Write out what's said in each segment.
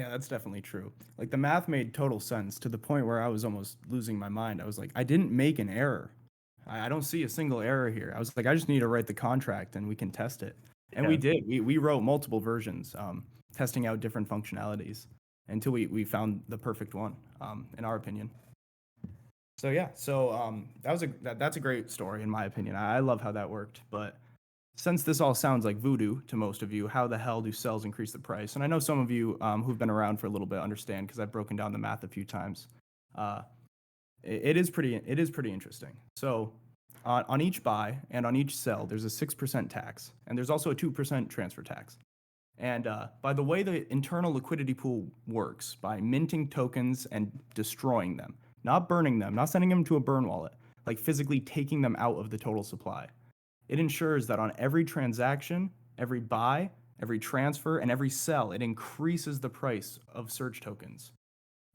Yeah, that's definitely true. Like the math made total sense to the point where I was almost losing my mind. I was like, I didn't make an error. I don't see a single error here. I was like, I just need to write the contract and we can test it. And we Yeah. did. We wrote multiple versions, testing out different functionalities until we found the perfect one, in our opinion. So yeah, so that's a great story in my opinion. I love how that worked. But since this all sounds like voodoo to most of you, how the hell do cells increase the price? And I know some of you who've been around for a little bit understand because I've broken down the math a few times. Uh, it is pretty interesting. So on each buy and on each sell, there's a 6% tax, and there's also a 2% transfer tax. And by the way the internal liquidity pool works, by minting tokens and destroying them, not burning them, not sending them to a burn wallet, like physically taking them out of the total supply. It ensures that on every transaction, every buy, every transfer, and every sell, it increases the price of Surge tokens.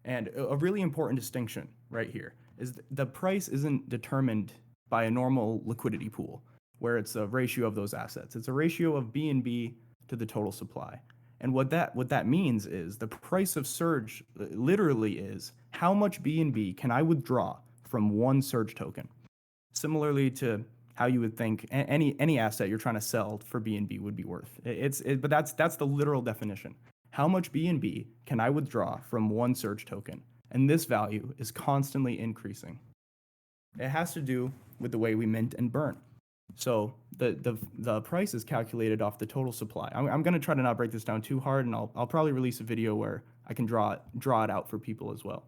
And a really important distinction right here is the price isn't determined by a normal liquidity pool where it's a ratio of those assets. It's a ratio of BNB to the total supply. And what that means is the price of Surge literally is how much BNB can I withdraw from one Surge token. Similarly to how you would think any asset you're trying to sell for BNB would be worth. But that's the literal definition. How much BNB can I withdraw from one Surge token? And this value is constantly increasing. It has to do with the way we mint and burn. So the price is calculated off the total supply. I'm going to try to not break this down too hard, and I'll probably release a video where I can draw it out for people as well.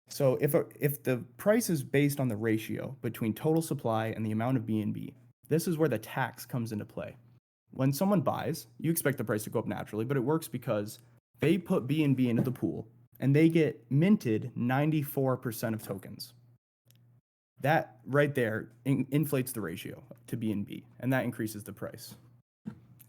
So if the price is based on the ratio between total supply and the amount of BNB, this is where the tax comes into play. When someone buys, you expect the price to go up naturally, but it works because they put BNB into the pool and they get minted 94% of tokens. That right there inflates the ratio to BNB, and that increases the price.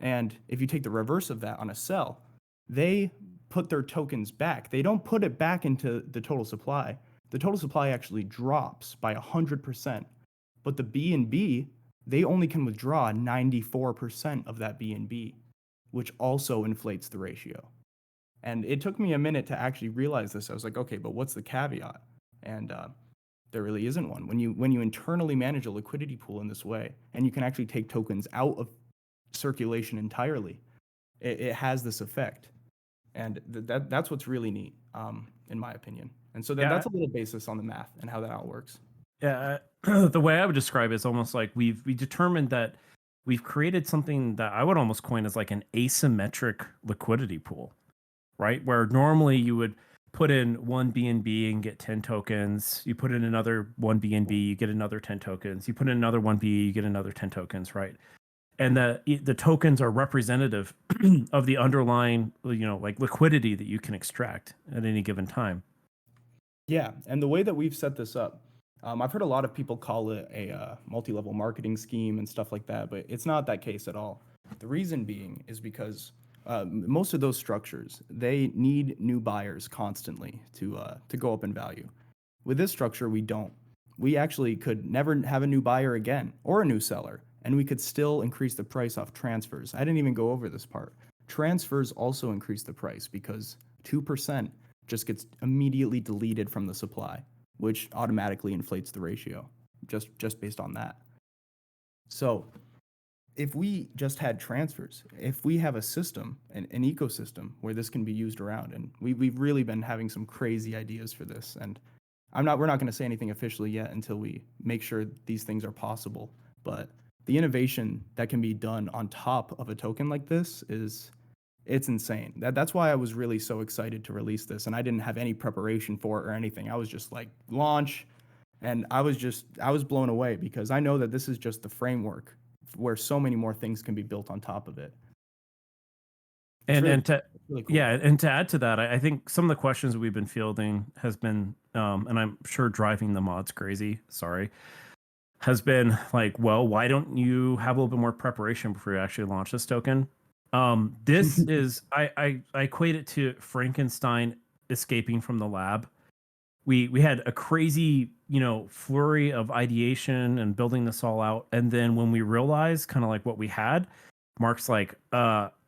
And if you take the reverse of that on a sell, they put their tokens back. They don't put it back into the total supply. The total supply actually drops by 100%. But the BNB, they only can withdraw 94% of that BNB, which also inflates the ratio. And it took me a minute to actually realize this. I was like, okay, but what's the caveat? And there really isn't one. When you internally manage a liquidity pool in this way, and you can actually take tokens out of circulation entirely, it has this effect. And that's what's really neat, in my opinion. And so Yeah. that's a little basis on the math and how that all works. Yeah. The way I would describe it is almost like we determined that we've created something that I would almost coin as like an asymmetric liquidity pool, right? Where normally you would put in one BNB and get 10 tokens. You put in another one BNB, you get another 10 tokens. You put in another one B, you get another 10 tokens, right? And the tokens are representative of the underlying, like liquidity that you can extract at any given time. Yeah, and the way that we've set this up, I've heard a lot of people call it a multi-level marketing scheme and stuff like that, but it's not that case at all. The reason being is because most of those structures, they need new buyers constantly to go up in value. With this structure, we don't. We actually could never have a new buyer again or a new seller, and we could still increase the price off transfers. I didn't even go over this part. Transfers also increase the price because 2% just gets immediately deleted from the supply, which automatically inflates the ratio just based on that. So if we just had transfers, if we have a system, an ecosystem where this can be used around, and we've really been having some crazy ideas for this, and we're not going to say anything officially yet until we make sure these things are possible. But the innovation that can be done on top of a token like this it's insane. That's why I was really so excited to release this, and I didn't have any preparation for it or anything. I was just like launch, and I was blown away because I know that this is just the framework where so many more things can be built on top of it. It's And really cool. yeah, and to add to that, I think some of the questions we've been fielding has been, and I'm sure driving the mods crazy. Sorry, has been like, well, why don't you have a little bit more preparation before you actually launch this token? This is I equate it to Frankenstein escaping from the lab. We had a crazy, flurry of ideation and building this all out, and then when we realized kind of like what we had, Mark's like,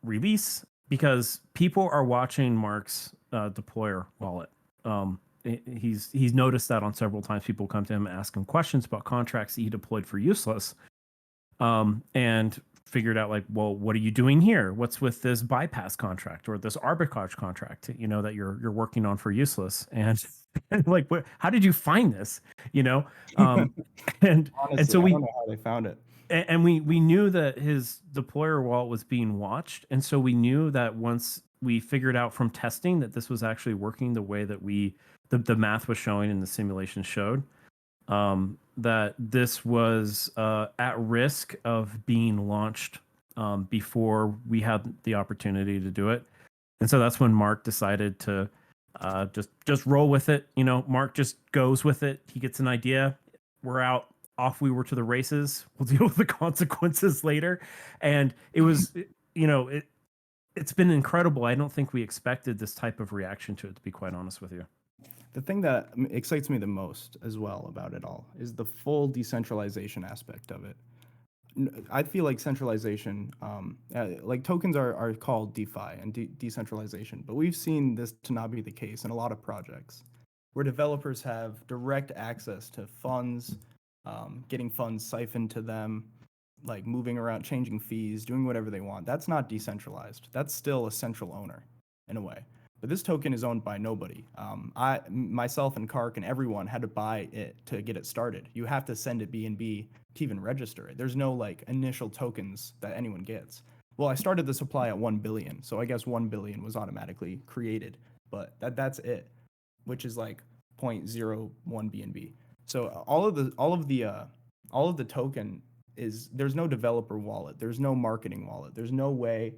release, because people are watching Mark's deployer wallet. He's noticed that on several times people come to him and ask him questions about contracts that he deployed for useless, and figured out like, well, what are you doing here? What's with this bypass contract or this arbitrage contract, that you're working on for useless? And like, how did you find this? You know, um, and so Honestly, I don't know how they found it. and we knew that his deployer wallet was being watched, and so we knew that once we figured out from testing that this was actually working the way that the math was showing and the simulation showed, that this was at risk of being launched before we had the opportunity to do it. And so that's when Mark decided to just roll with it. Mark just goes with it. He gets an idea. We're out. Off we were to the races. We'll deal with the consequences later. And it was, it's been incredible. I don't think we expected this type of reaction to it, to be quite honest with you. The thing that excites me the most as well about it all is the full decentralization aspect of it. I feel like centralization, like tokens are called DeFi and decentralization, but we've seen this to not be the case in a lot of projects where developers have direct access to funds, getting funds siphoned to them, like moving around, changing fees, doing whatever they want. That's not decentralized. That's still a central owner in a way. But this token is owned by nobody. Myself and Kark and everyone had to buy it to get it started. You have to send it BNB to even register it. There's no like initial tokens that anyone gets. Well, I started the supply at 1 billion, so I guess 1 billion was automatically created, but that's it, which is like 0.01 BNB. So all of the token is, there's no developer wallet, there's no marketing wallet, there's no way,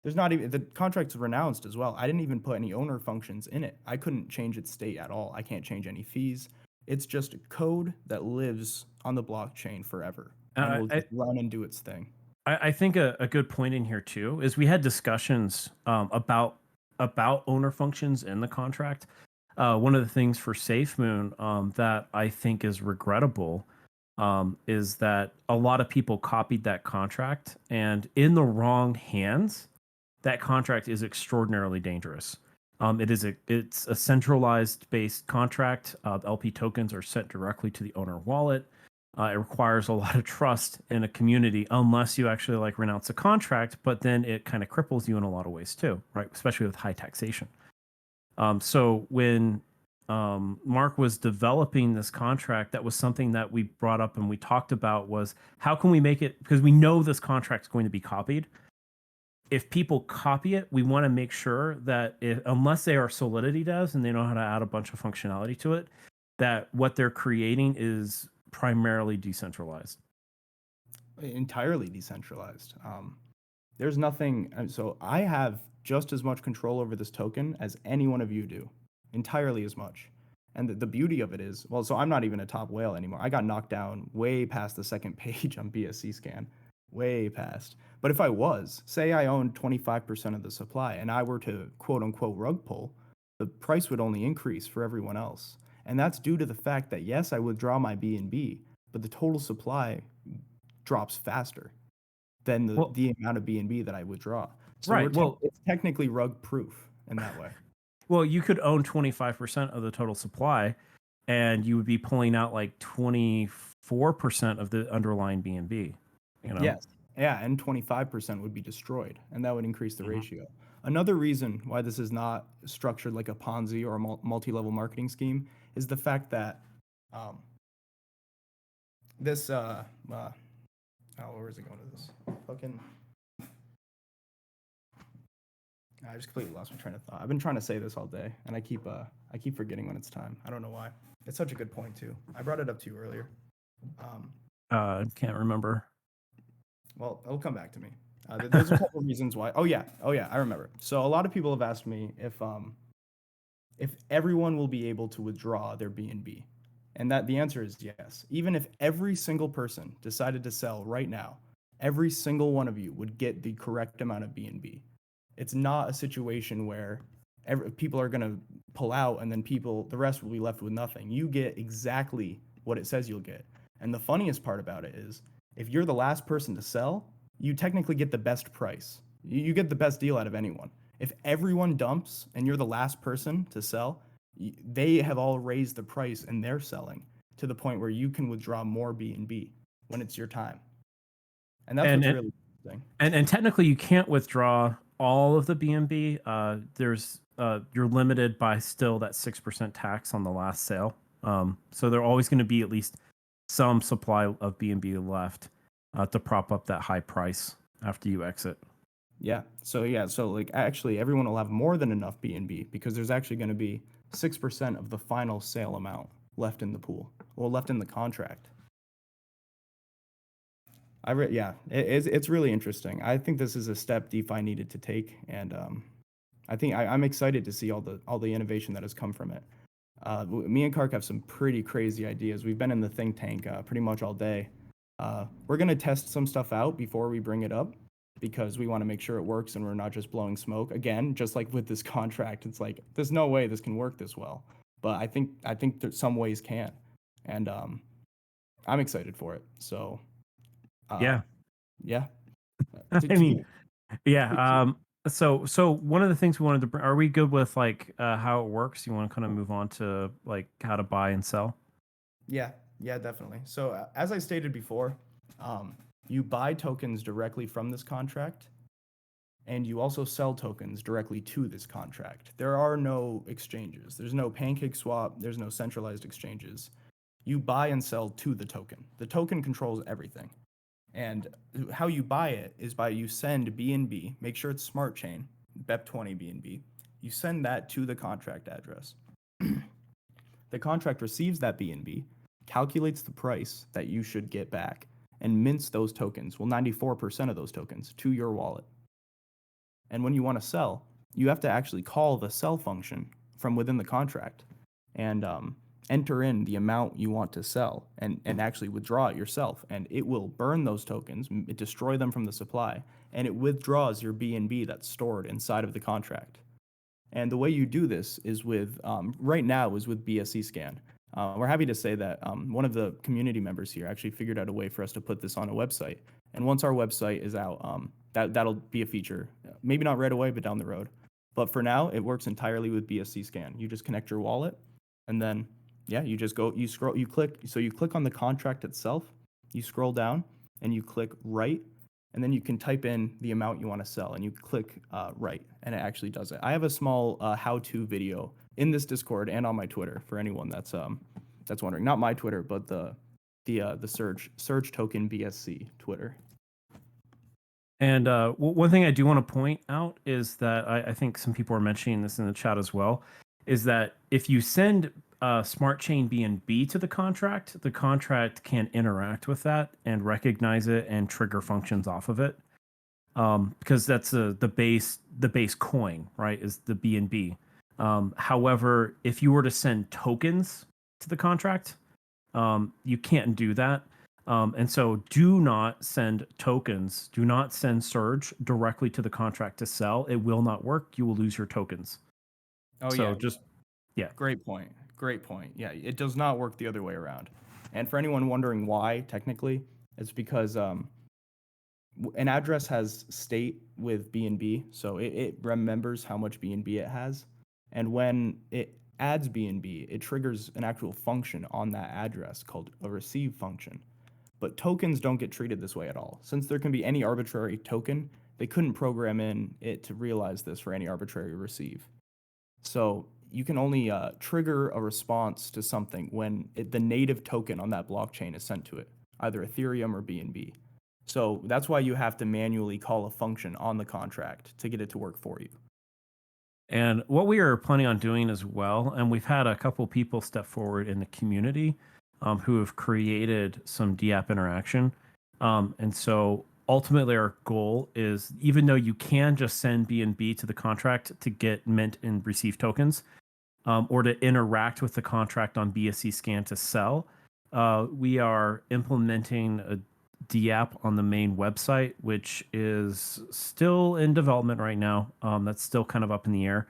there's not even, the contract's renounced as well. I didn't even put any owner functions in it. I couldn't change its state at all. I can't change any fees. It's just code that lives on the blockchain forever and will just run and do its thing. I think a good point in here too is we had discussions about owner functions in the contract. One of the things for Safemoon that I think is regrettable is that a lot of people copied that contract, and in the wrong hands, that contract is extraordinarily dangerous. It's a centralized based contract. LP tokens are sent directly to the owner wallet. It requires a lot of trust in a community, unless you actually like renounce a contract, but then it kind of cripples you in a lot of ways too, right? Especially with high taxation. So when Mark was developing this contract, that was something that we brought up and we talked about was how can we make it, because we know this contract is going to be copied. If people copy it, we want to make sure that unless they are Solidity devs and they know how to add a bunch of functionality to it, that what they're creating is primarily decentralized. Entirely decentralized. There's nothing. So I have just as much control over this token as any one of you do, entirely as much. And the beauty of it is, well, so I'm not even a top whale anymore. I got knocked down way past the second page on BSC scan, way past. But if I was, say I owned 25% of the supply and I were to quote unquote rug pull, the price would only increase for everyone else. And that's due to the fact that, yes, I withdraw my BNB, but the total supply drops faster than the amount of BNB that I withdraw. So right. It's technically rug proof in that way. Well, you could own 25% of the total supply and you would be pulling out like 24% of the underlying BNB. Yes. Yeah, and 25% would be destroyed, and that would increase the ratio. Another reason why this is not structured like a Ponzi or a multi-level marketing scheme is the fact that this where is it going to this? Fucking I just completely lost my train of thought. I've been trying to say this all day, and I keep forgetting when it's time. I don't know why. It's such a good point too. I brought it up to you earlier. Can't remember. Well, it'll come back to me. There's a couple reasons why. Oh yeah, I remember. So a lot of people have asked me if everyone will be able to withdraw their BNB, and that the answer is yes. Even if every single person decided to sell right now, every single one of you would get the correct amount of BNB. It's not a situation where people are going to pull out and then the rest will be left with nothing. You get exactly what it says you'll get. And the funniest part about it is if you're the last person to sell, you technically get the best price You get the best deal out of anyone. If everyone dumps and you're the last person to sell, they have all raised the price and they're selling to the point where you can withdraw more BNB when it's your time. And that's And what's it, really interesting. and technically you can't withdraw all of the BNB. There's you're limited by still that 6% tax on the last sale. So there always going to be at least some supply of BNB left to prop up that high price after you exit. Yeah. So like actually everyone will have more than enough BNB because there's actually going to be 6% of the final sale amount left in the pool or left in the contract. Yeah, it's really interesting. I think this is a step DeFi needed to take, and I'm excited to see all the innovation that has come from it. Me and Kark have some pretty crazy ideas. We've been in the think tank pretty much all day. We're gonna test some stuff out before we bring it up because we want to make sure it works and we're not just blowing smoke. Again, just like with this contract, it's like there's no way this can work this well, but I think that some ways can, and I'm excited for it. So uh, Yeah. yeah. I To mean, you, yeah. So one of the things we wanted to bring, are we good with like how it works? You want to kind of move on to like how to buy and sell? yeah, yeah, definitely. So as I stated before, um, you buy tokens directly from this contract, and you also sell tokens directly to this contract. There are no exchanges. There's no pancake swap. There's no centralized exchanges. You buy and sell to the token. The token controls everything. And how you buy it is by you send BNB, make sure it's smart chain, BEP20 BNB. You send that to the contract address. The contract receives that BNB, calculates the price that you should get back, and mints those tokens, well, 94% of those tokens, to your wallet. And when you want to sell, you have to actually call the sell function from within the contract and enter in the amount you want to sell and actually withdraw it yourself. And it will burn those tokens, destroy them from the supply, and it withdraws your BNB that's stored inside of the contract. And the way you do this is with, right now, is with BSC scan. We're happy to say that one of the community members here actually figured out a way for us to put this on a website. And once our website is out, that'll be a feature. Maybe not right away, but down the road. But for now, it works entirely with BSC scan. You just connect your wallet, and then yeah, you just go, you scroll, you click. So you click on the contract itself, you scroll down, and you click write, and then you can type in the amount you want to sell, and you click write, and it actually does it. I have a small how-to video in this Discord and on my Twitter for anyone that's wondering. Not my Twitter, but the Surge Token BSC Twitter. And one thing I do want to point out is that I think some people are mentioning this in the chat as well, is that if you send Smart Chain BNB to the contract can interact with that and recognize it and trigger functions off of it, because that's the base coin, right? Is the BNB. However, if you were to send tokens to the contract, you can't do that. And so do not send tokens, do not send Surge directly to the contract to sell. It will not work. You will lose your tokens. Oh So yeah, just, yeah. great point. Great point. Yeah, it does not work the other way around. And for anyone wondering why, technically, it's because an address has state with BNB, so it remembers how much BNB it has, and when it adds BNB, it triggers an actual function on that address called a receive function. But tokens don't get treated this way at all. Since there can be any arbitrary token, they couldn't program in it to realize this for any arbitrary receive. So you can only trigger a response to something when the native token on that blockchain is sent to it, either Ethereum or BNB. So that's why you have to manually call a function on the contract to get it to work for you. And what we are planning on doing as well, and we've had a couple people step forward in the community who have created some DApp interaction. And so ultimately, our goal is, even though you can just send BNB to the contract to get mint and receive tokens, or to interact with the contract on BSC scan to sell, we are implementing a DApp on the main website, which is still in development right now. That's still kind of up in the air.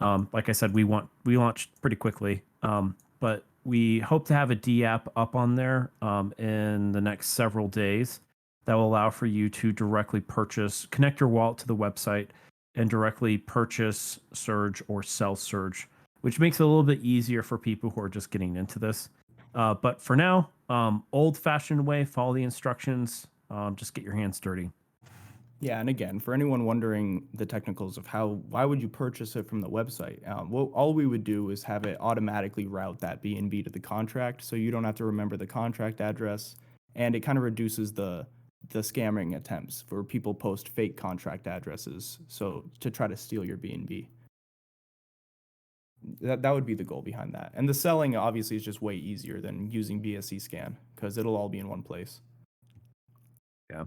Like I said, we launched pretty quickly, but we hope to have a DApp up on there in the next several days. that will allow for you to directly purchase, connect your wallet to the website, and directly purchase Surge or sell Surge, which makes it a little bit easier for people who are just getting into this. But for now, old-fashioned way, follow the instructions, just get your hands dirty. Yeah, and again, for anyone wondering the technicals of why would you purchase it from the website? Well, all we would do is have it automatically route that BNB to the contract, so you don't have to remember the contract address, and it kind of reduces the scamming attempts where people post fake contract addresses, so to try to steal your BNB. That would be the goal behind that, and the selling obviously is just way easier than using BSC scan because it'll all be in one place. Yeah.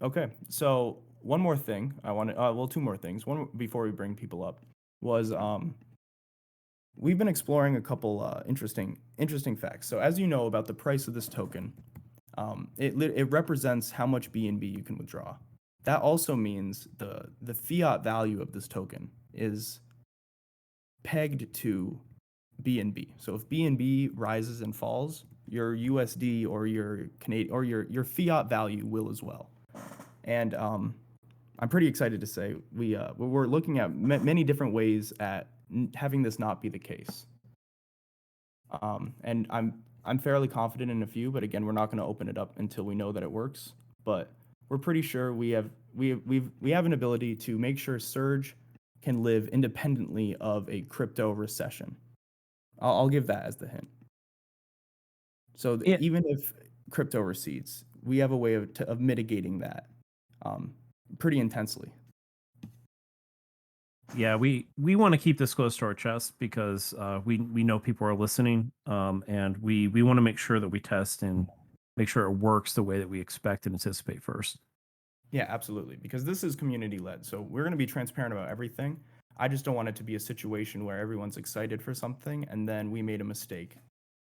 Okay, so one more thing I want to, well, two more things. One before we bring people up was we've been exploring a couple interesting facts. So as you know about the price of this token, it represents how much BNB you can withdraw. That also means the fiat value of this token is pegged to BNB. So if BNB rises and falls, your USD or your Canadian or your fiat value will as well. And I'm pretty excited to say we're looking at many different ways at having this not be the case. And I'm fairly confident in a few, but again, we're not going to open it up until we know that it works. But we're pretty sure we have an ability to make sure Surge can live independently of a crypto recession. I'll give that as the hint. So Yeah. even if crypto recedes, we have a way of mitigating that pretty intensely. Yeah, we want to keep this close to our chest because we know people are listening, and we want to make sure that we test and make sure it works the way that we expect and anticipate first. Yeah, absolutely. Because this is community led. So we're going to be transparent about everything. I just don't want it to be a situation where everyone's excited for something and then we made a mistake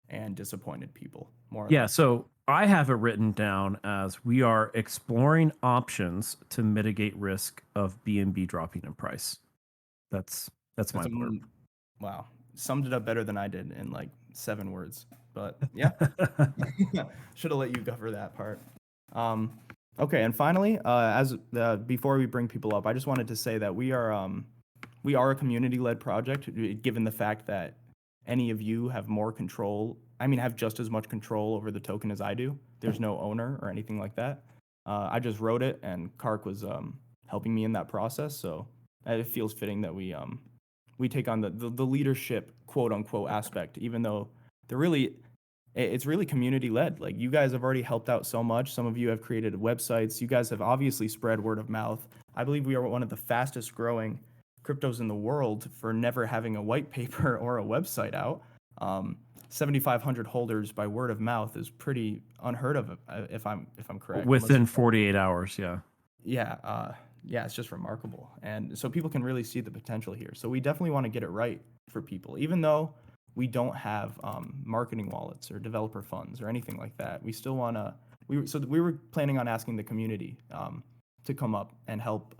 and disappointed people, more or Yeah, less. so I have it written down as we are exploring options to mitigate risk of BNB dropping in price. That's my That's blurb. wow. Summed it up better than I did in like 7 words. But yeah, should have let you cover that part. Okay, and finally, as before we bring people up, I just wanted to say that we are a community-led project, given the fact that any of you have more control. I mean, have just as much control over the token as I do. There's no owner or anything like that. I just wrote it, and Kark was helping me in that process. So it feels fitting that we take on the leadership quote unquote aspect, even though it's really community led. Like you guys have already helped out so much. Some of you have created websites. You guys have obviously spread word of mouth. I believe we are one of the fastest growing cryptos in the world for never having a white paper or a website out. 7,500 holders by word of mouth is pretty unheard of, if I'm correct. Within 48 hours, yeah. Yeah, it's just remarkable, and so people can really see the potential here. So we definitely want to get it right for people, even though we don't have marketing wallets or developer funds or anything like that. We still want to. We were planning on asking the community to come up and help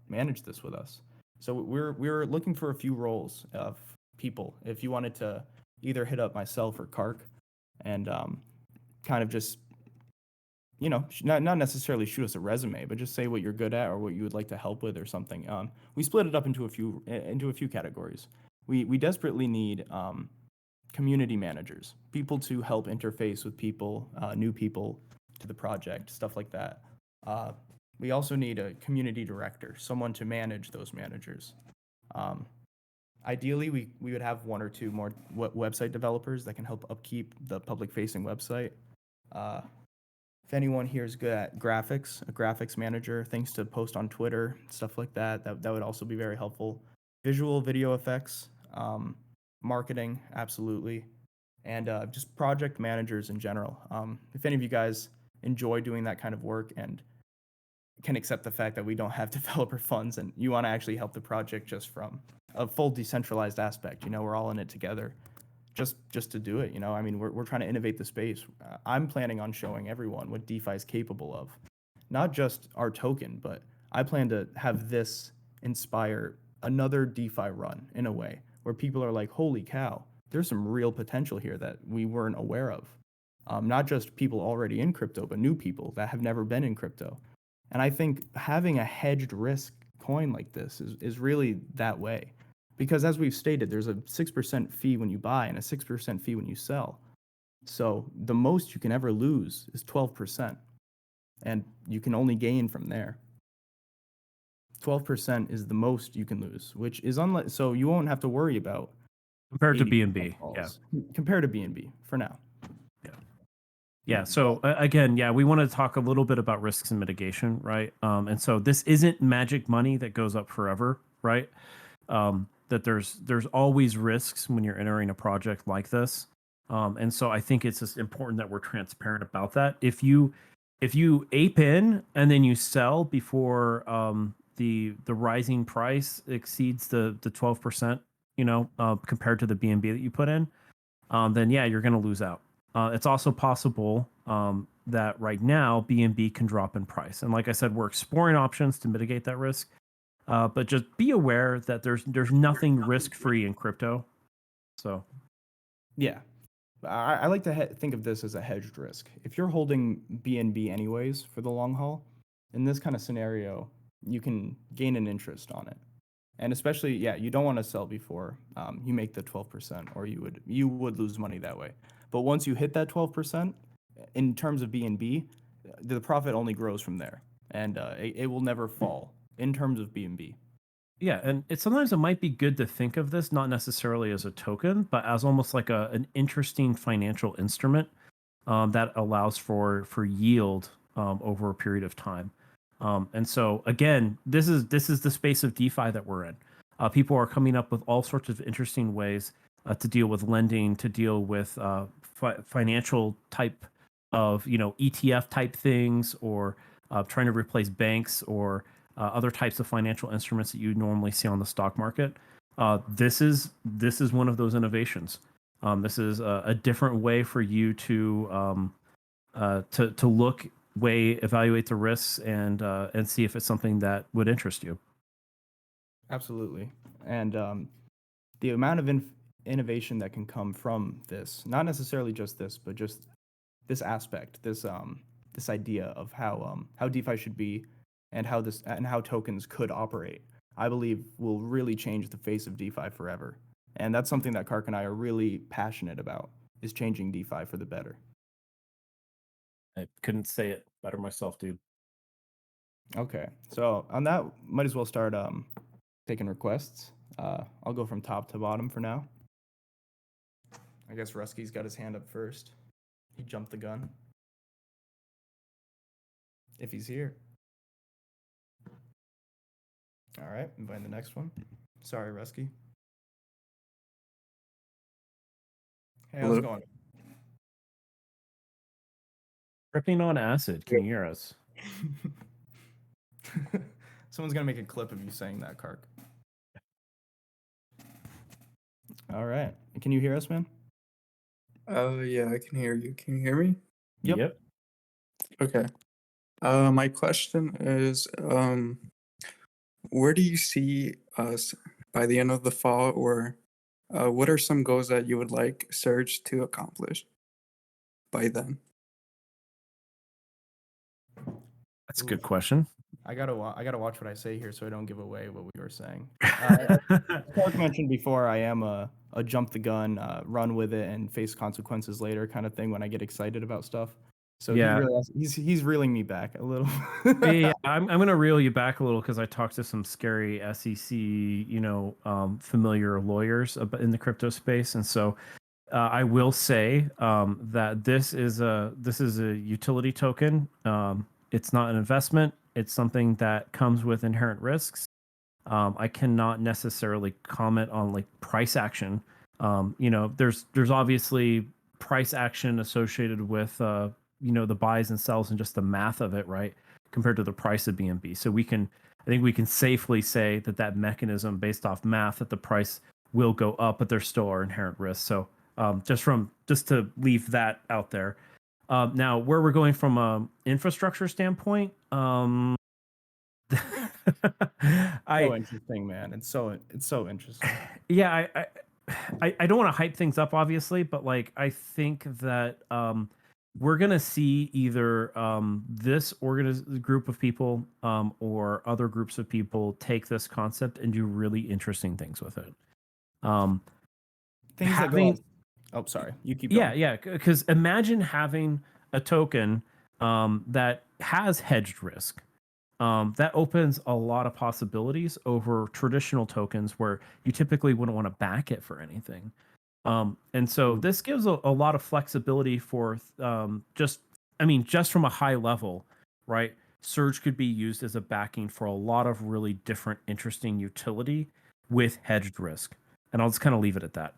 manage this with us. So we're looking for a few roles of people. If you wanted to either hit up myself or Kark, and kind of just not necessarily shoot us a resume, but just say what you're good at or what you would like to help with or something. We split it up into a few categories. We desperately need community managers, people to help interface with people, new people to the project, stuff like that. We also need a community director, someone to manage those managers. Ideally, we would have one or two more website developers that can help upkeep the public-facing website. If anyone here is good at graphics, a graphics manager, things to post on Twitter, stuff like that, that would also be very helpful. Visual, video effects, marketing, absolutely, and just project managers in general. If any of you guys enjoy doing that kind of work and can accept the fact that we don't have developer funds and you want to actually help the project just from a full decentralized aspect, we're all in it together. Just to do it, I mean, we're trying to innovate the space. I'm planning on showing everyone what DeFi is capable of, not just our token, but I plan to have this inspire another DeFi run in a way where people are like, holy cow, there's some real potential here that we weren't aware of. not just people already in crypto, but new people that have never been in crypto. And I think having a hedged risk coin like this is really that way. Because as we've stated, there's a 6% fee when you buy and a 6% fee when you sell. So the most you can ever lose is 12%. And you can only gain from there. 12% is the most you can lose, which is unlike, so you won't have to worry about compared to 80% BNB. Yeah. falls compared to BNB for now. Yeah. So again, yeah, we want to talk a little bit about risks and mitigation, right? And so this isn't magic money that goes up forever, right? That there's always risks when you're entering a project like this. And so I think it's just important that we're transparent about that. If you ape in and then you sell before the rising price exceeds the 12%, compared to the BNB that you put in, then yeah, you're going to lose out. It's also possible that right now BNB can drop in price, and like I said, we're exploring options to mitigate that risk. But just be aware that there's nothing risk free in crypto. So Yeah, I like to think of this as a hedged risk. If you're holding BNB anyways for the long haul, in this kind of scenario, you can gain an interest on it. And especially, yeah, you don't want to sell before you make the 12%, or you would lose money that way. But once you hit that 12%, in terms of BNB, the profit only grows from there, and it will never fall in terms of BNB. yeah, and sometimes it might be good to think of this not necessarily as a token, but as almost like an interesting financial instrument that allows for yield over a period of time. And so again, this is the space of DeFi that we're in. People are coming up with all sorts of interesting ways to deal with lending, to deal with financial type of ETF type things, or trying to replace banks or other types of financial instruments that you normally see on the stock market. This is one of those innovations. This is a different way for you to look, weigh, evaluate the risks, and see if it's something that would interest you. Absolutely. And the amount of innovation that can come from this, not necessarily just this, but just this aspect, this idea of how DeFi should be, and how tokens could operate, I believe will really change the face of DeFi forever. And that's something that Kark and I are really passionate about, is changing DeFi for the better. I couldn't say it better myself, dude. Okay, so on that, might as well start taking requests. I'll go from top to bottom for now. I guess Rusky's got his hand up first. He jumped the gun. If he's here. All right, invite the next one. Sorry, Rusky. Hey, how's it Hello. going? Tripping on acid. Can you hear us? Someone's gonna make a clip of you saying that, Kark. All right. Can you hear us, man? Yeah, I can hear you. Can you hear me? Yep. Okay. My question is, where do you see us by the end of the fall, or what are some goals that you would like Surge to accomplish by then? That's a good question. I gotta watch what I say here so I don't give away what we were saying. Clark mentioned before, I am a jump the gun, run with it, and face consequences later kind of thing when I get excited about stuff. So Yeah. he's reeling me back a little. Yeah, I'm gonna reel you back a little because I talked to some scary SEC, familiar lawyers in the crypto space, and so I will say that this is a utility token. It's not an investment. It's something that comes with inherent risks. I cannot necessarily comment on like price action. There's obviously price action associated with the buys and sells and just the math of it, right? Compared to the price of BNB. So I think we can safely say that mechanism based off math, that the price will go up, but there still are inherent risks. So just to leave that out there. Now, where we're going from an infrastructure standpoint, So interesting, man. It's so interesting. yeah, I don't want to hype things up, obviously, but like I think that we're gonna see either this group of people or other groups of people take this concept and do really interesting things with it. Um, Things that go. having Oh, sorry. You keep Yeah, going. yeah. Because imagine having a token that has hedged risk. That opens a lot of possibilities over traditional tokens where you typically wouldn't want to back it for anything. And so Ooh. this gives a lot of flexibility for just from a high level, right? Surge could be used as a backing for a lot of really different, interesting utility with hedged risk. And I'll just kind of leave it at that.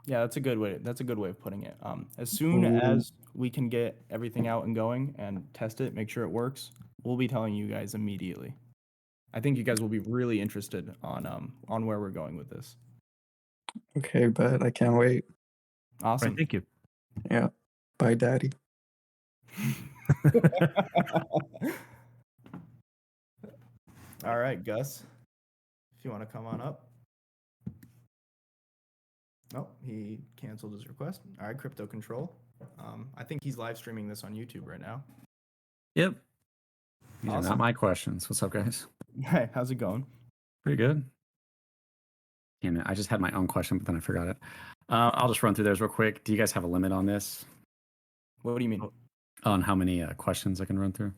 Yeah, that's a good way. That's a good way of putting it. As soon Ooh. as we can get everything out and going and test it, make sure it works, we'll be telling you guys immediately. I think you guys will be really interested on where we're going with this. Okay, but I can't wait. Right. Awesome. Thank you. Yeah. Bye, Daddy. All right, Gus, if you want to come on up. Oh, he canceled his request. All right, Crypto Control. I think he's live streaming this on YouTube right now. Yep. These are Awesome. not my questions. What's up, guys? Hey, how's it going? Pretty good. Damn it. I just had my own question, but then I forgot it. I'll just run through those real quick. Do you guys have a limit on this? What do you mean? On how many questions I can run through?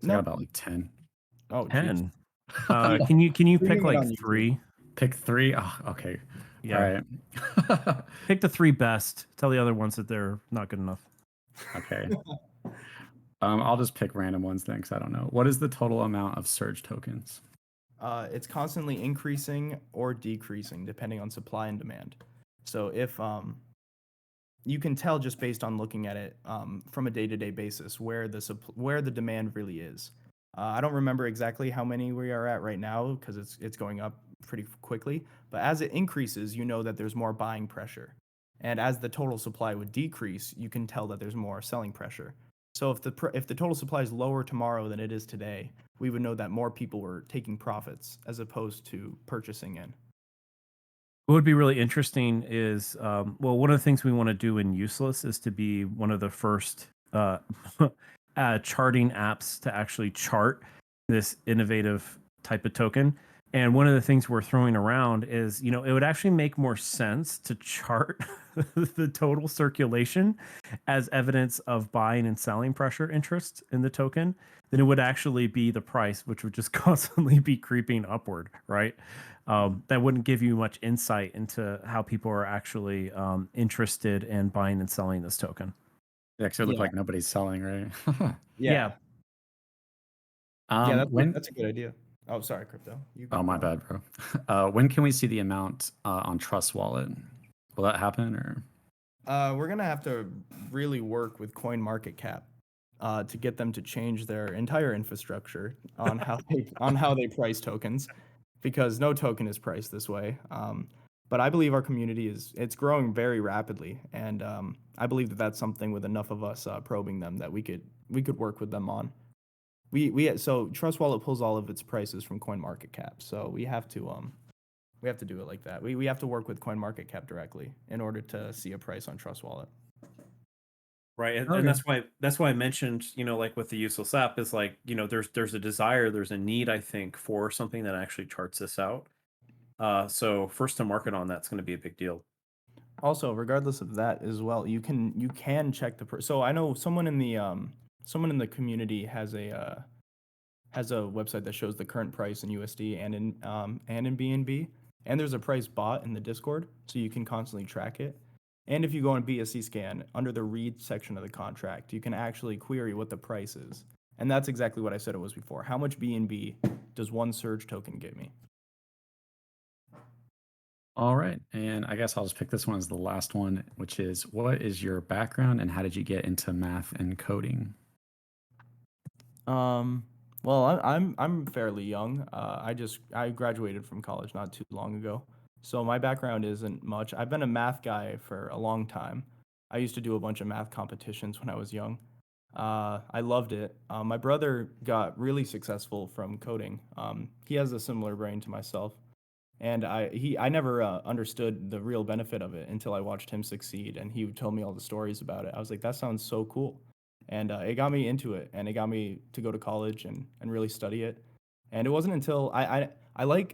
So I No. got about like 10. Oh, geez. 10. Can you Streaming pick it like on YouTube. 3? Pick 3? Oh, okay. Yeah. All right. Pick the 3 best. Tell the other ones that they're not good enough. Okay. I'll just pick random ones then because I don't know. What is the total amount of Surge tokens? It's constantly increasing or decreasing depending on supply and demand. So if you can tell just based on looking at it from a day-to-day basis where the demand really is. I don't remember exactly how many we are at right now because it's going up pretty quickly. But as it increases, you know that there's more buying pressure, and as the total supply would decrease, you can tell that there's more selling pressure. So if the total supply is lower tomorrow than it is today, we would know that more people were taking profits as opposed to purchasing in. What would be really interesting is, one of the things we want to do in Useless is to be one of the first charting apps to actually chart this innovative type of token. And one of the things we're throwing around is, it would actually make more sense to chart the total circulation as evidence of buying and selling pressure interest in the token than it would actually be the price, which would just constantly be creeping upward, right? That wouldn't give you much insight into how people are actually interested in buying and selling this token. Yeah, because it looked Yeah. like nobody's selling, right? Yeah. Yeah, when? that's a good idea. Oh, sorry, Crypto. You Oh, keep my going. bad, bro. When can we see the amount on Trust Wallet? Will that happen or? We're gonna have to really work with CoinMarketCap to get them to change their entire infrastructure on how they price tokens, because no token is priced this way. But I believe our community it's growing very rapidly, and I believe that that's something with enough of us probing them that we could work with them on. So Trust Wallet pulls all of its prices from CoinMarketCap, so we have to do it like that. We have to work with CoinMarketCap directly in order to see a price on Trust Wallet. Right. And Okay. that's why I mentioned, like with the Useless app is like, there's a desire, there's a need, I think, for something that actually charts this out. So first to market on that's going to be a big deal. Also, regardless of that as well, you can check so I know someone in the community has a website that shows the current price in USD and in BNB, and there's a price bot in the Discord, so you can constantly track it. And if you go on BSC scan under the read section of the contract, you can actually query what the price is. And that's exactly what I said it was before. How much BNB does one Surge token get me? All right. And I guess I'll just pick this one as the last one, which is what is your background and how did you get into math and coding? Well, I'm fairly young. I graduated from college not too long ago, so my background isn't much. I've been a math guy for a long time. I used to do a bunch of math competitions when I was young. I loved it. My brother got really successful from coding. He has a similar brain to myself, And I never understood the real benefit of it until I watched him succeed, and he told me all the stories about it. I was like, that sounds so cool, and it got me into it, and it got me to go to college and really study it. And it wasn't until I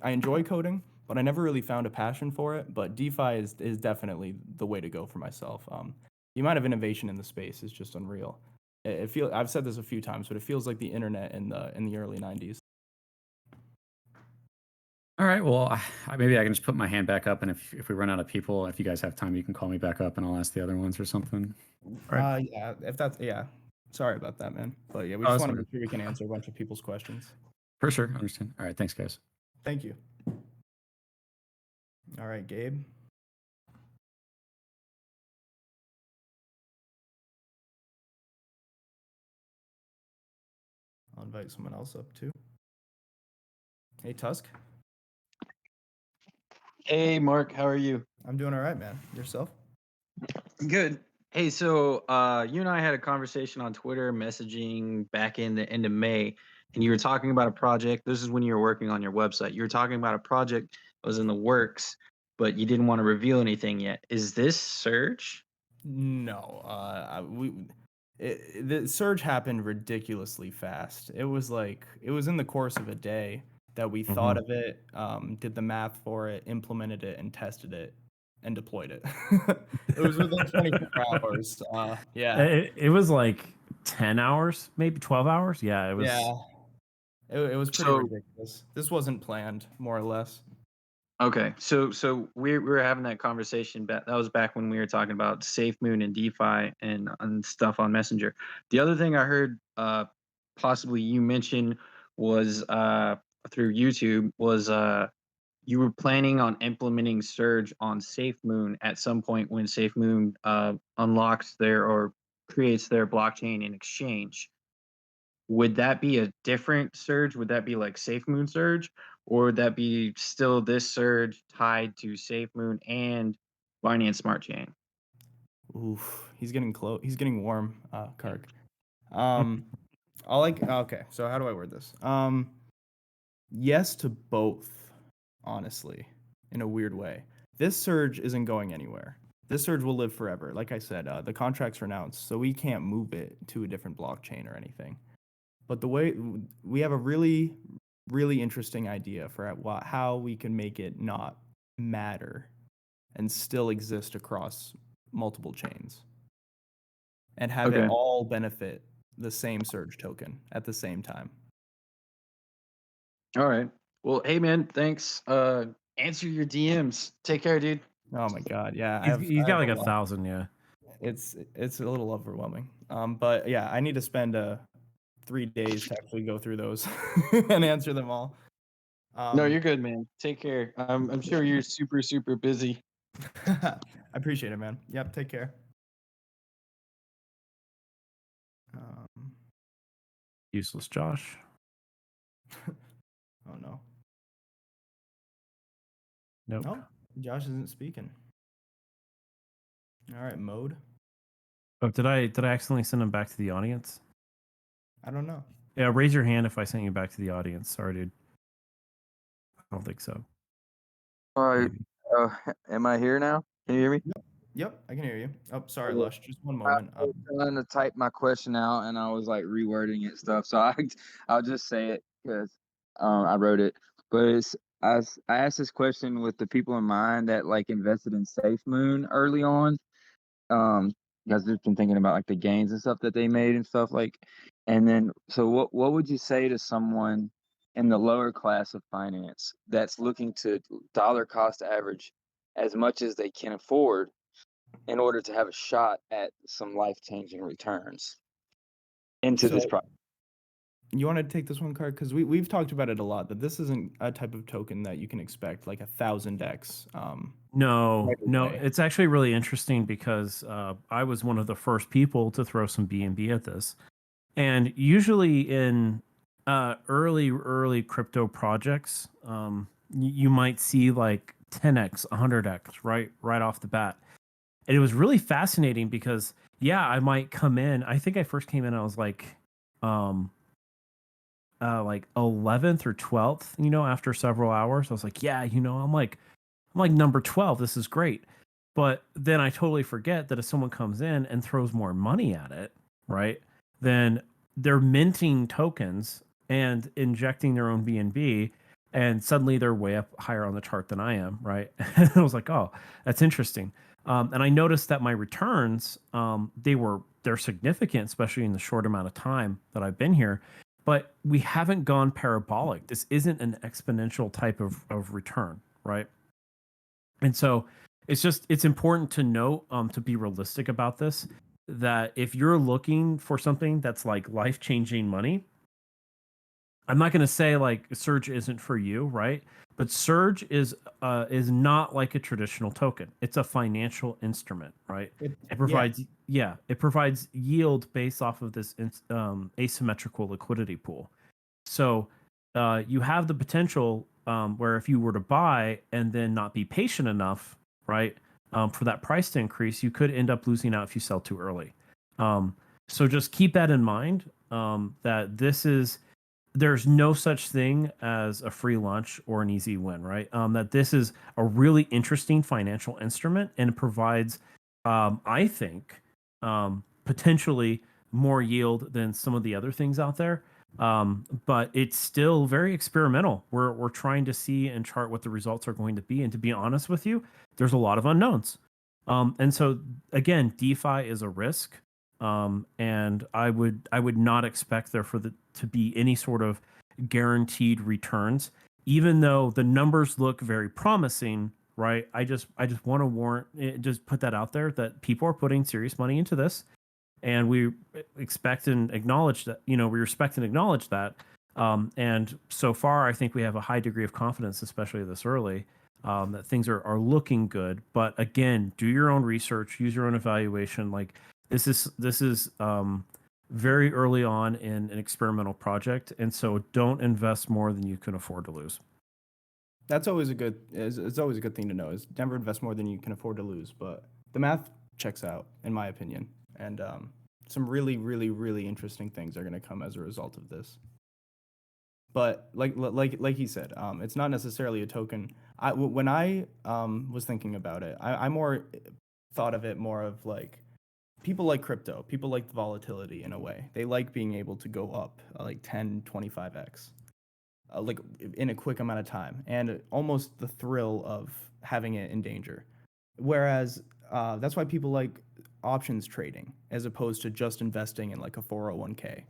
enjoy coding, but I never really found a passion for it. But DeFi is definitely the way to go for myself. The amount of innovation in the space is just unreal. I've said this a few times, but it feels like the internet in the early '90s. All right. Well, maybe I can just put my hand back up, and if we run out of people, if you guys have time, you can call me back up, and I'll ask the other ones or something. Right. Yeah, if that's yeah. Sorry about that, man. But yeah, we Oh, just that's want to fine. make sure we can answer a bunch of people's questions. For sure. Understand. All right. Thanks, guys. Thank you. All right, Gabe. I'll invite someone else up too. Hey, Tusk. Hey, Mark, how are you? I'm doing all right, man. Yourself? Good. Hey, so you and I had a conversation on Twitter, messaging back in the end of May, and you were talking about a project. This is when you were working on your website. You were talking about a project that was in the works, but you didn't want to reveal anything yet. Is this Surge? No. The surge happened ridiculously fast. It was in the course of a day that we thought of it, did the math for it, implemented it, and tested it, and deployed it. It was within 24 hours. Yeah. It was like 10 hours, maybe 12 hours. Yeah, it was. Yeah. It was pretty So- ridiculous. This wasn't planned, more or less. Okay, so we were having that conversation. That was back when we were talking about Safemoon and DeFi and stuff on Messenger. The other thing I heard, possibly you mentioned was through YouTube was you were planning on implementing Surge on Safemoon at some point when Safemoon unlocks their or creates their blockchain in exchange. Would that be a different Surge? Would that be like Safemoon Surge, or would that be still this Surge tied to Safemoon and Binance Smart Chain? Oof, he's getting close. He's getting warm, Kark. Okay. So how do I word this? Yes to both, honestly, in a weird way. This surge isn't going anywhere. This surge will live forever. Like I said, the contract's renounced, so we can't move it to a different blockchain or anything. But the way we have a really, really interesting idea for how we can make it not matter and still exist across multiple chains and have it Okay. all benefit the same surge token at the same time. All right. Well, hey man, thanks. Answer your DMs. Take care, dude. Oh my god, yeah, He's I got have like a a lot. 1,000. Yeah. It's a little overwhelming. But yeah, I need to spend 3 days to actually go through those and answer them all. No, you're good, man. Take care. I'm sure you're super, super busy. I appreciate it, man. Yep, take care. Useless Josh. Oh no. Nope. No, Josh isn't speaking. All right, mode. Oh, did I accidentally send him back to the audience? I don't know. Yeah, raise your hand if I sent you back to the audience. Sorry, dude. I don't think so. All right. Maybe. Am I here now? Can you hear me? Yep, I can hear you. Oh, sorry, Okay. Lush. Just one I moment. was trying to type my question out, and I was like rewording it and stuff. So I'll just say it because I wrote it. But I asked this question with the people in mind that like invested in SafeMoon early on. Because they've been thinking about like the gains and stuff that they made and stuff like. And then, so what would you say to someone in the lower class of finance that's looking to dollar cost average as much as they can afford in order to have a shot at some life-changing returns into this So project? you want to take this one, card? Because we've talked about it a lot, that this isn't a type of token that you can expect like 1,000x. No, Right no, away. it's actually really interesting because I was one of the first people to throw some BNB at this, and usually in early crypto projects, you might see like 10x, 100x right off the bat, and it was really fascinating because I might come in. I think I first came in, I was like, like 11th or 12th, after several hours. I was like, yeah, I'm like number 12. This is great. But then I totally forget that if someone comes in and throws more money at it, right, then they're minting tokens and injecting their own BNB, and suddenly they're way up higher on the chart than I am, right? And I was like, oh, that's interesting. And I noticed that my returns, they're significant, especially in the short amount of time that I've been here. But we haven't gone parabolic. This isn't an exponential type of return, right? And so it's important to note, to be realistic about this, that if you're looking for something that's like life-changing money, I'm not going to say like Surge isn't for you, right? But Surge is not like a traditional token. It's a financial instrument, right? It provides it provides yield based off of this asymmetrical liquidity pool. So you have the potential, where if you were to buy and then not be patient enough, right, for that price to increase, you could end up losing out if you sell too early. So just keep that in mind, that there's no such thing as a free lunch or an easy win, right? That this is a really interesting financial instrument, and it provides, I think, potentially more yield than some of the other things out there. But it's still very experimental. We're trying to see and chart what the results are going to be. And to be honest with you, there's a lot of unknowns. And so again, DeFi is a risk. And I would not expect there to be any sort of guaranteed returns, even though the numbers look very promising, right? I just want to just put that out there, that people are putting serious money into this, and we expect and acknowledge that, we respect and acknowledge that. And so far, I think we have a high degree of confidence, especially this early, that things are looking good. But again, do your own research, use your own evaluation. Like this is very early on in an experimental project, and so don't invest more than you can afford to lose. That's always it's always a good thing to know, is never invest more than you can afford to lose. But the math checks out, in my opinion. And some really, really, really interesting things are going to come as a result of this. But like he said, it's not necessarily a token. When I was thinking about it, I more thought of it more of like, people like crypto. People like the volatility in a way. They like being able to go up like 10, 25x, like in a quick amount of time, and almost the thrill of having it in danger. Whereas that's why people like options trading as opposed to just investing in like a 401k.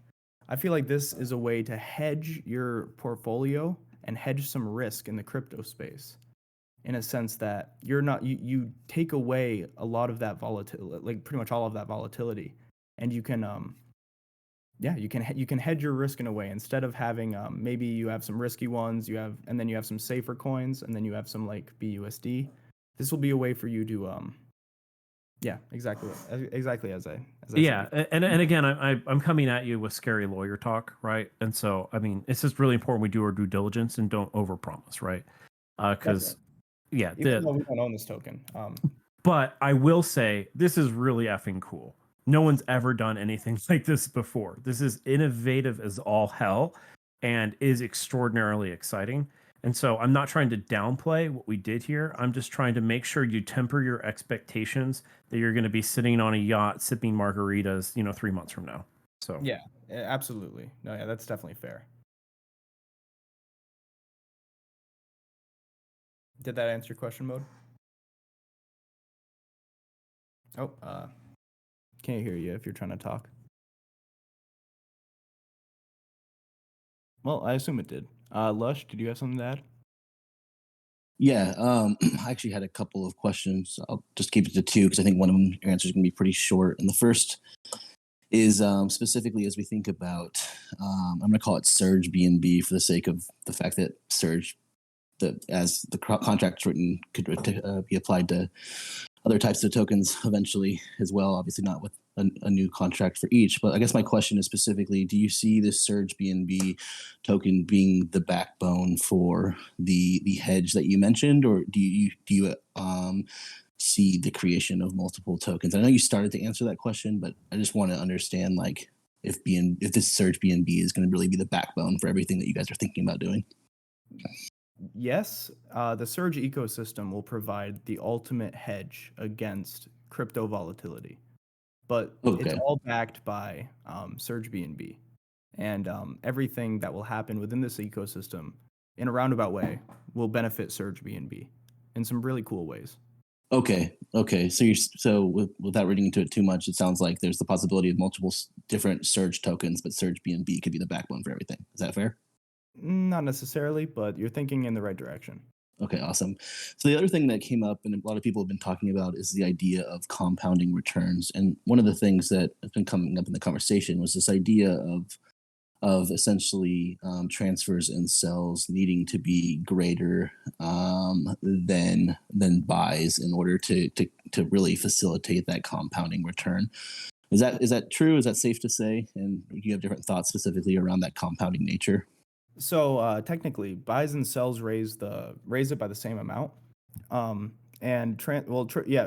I feel like this is a way to hedge your portfolio and hedge some risk in the crypto space, in a sense that you take away a lot of that volatility, like pretty much all of that volatility, and you can you can hedge your risk in a way, instead of having maybe you have some risky ones, and then you have some safer coins, and then you have some like BUSD. This will be a way for you to exactly as I said. And again, I'm coming at you with scary lawyer talk, right? And so I mean, it's just really important we do our due diligence and don't overpromise, right? Because even though we don't own this token, but I will say this is really effing cool. No one's ever done anything like this before. This is innovative as all hell, and is extraordinarily exciting. And so I'm not trying to downplay what we did here. I'm just trying to make sure you temper your expectations that you're going to be sitting on a yacht sipping margaritas, 3 months from now. So yeah, absolutely. No, yeah, that's definitely fair. Did that answer your question, Mode? Oh, can't hear you if you're trying to talk. Well, I assume it did. Lush, did you have something to add? Yeah, I actually had a couple of questions. I'll just keep it to two because I think one of them, your answer is going to be pretty short. And the first is specifically as we think about, I'm going to call it Surge BNB for the sake of the fact that Surge, as the contract's written, could be applied to other types of tokens eventually as well. Obviously not with a new contract for each. But I guess my question is specifically, do you see this Surge BNB token being the backbone for the hedge that you mentioned, or do you see the creation of multiple tokens? I know you started to answer that question, but I just want to understand, like, if this Surge BNB is going to really be the backbone for everything that you guys are thinking about doing. Yes, the Surge ecosystem will provide the ultimate hedge against crypto volatility, but it's Okay. all backed by Surge BNB, and everything that will happen within this ecosystem in a roundabout way will benefit Surge BNB in some really cool ways. Okay. So without reading into it too much, it sounds like there's the possibility of multiple different Surge tokens, but Surge BNB could be the backbone for everything. Is that fair? Not necessarily, but you're thinking in the right direction. Okay, awesome. So the other thing that came up and a lot of people have been talking about is the idea of compounding returns. And one of the things that has been coming up in the conversation was this idea of essentially transfers and sells needing to be greater than buys in order to really facilitate that compounding return. Is that true? Is that safe to say? And do you have different thoughts specifically around that compounding nature? So technically, buys and sells raise it by the same amount. Yeah.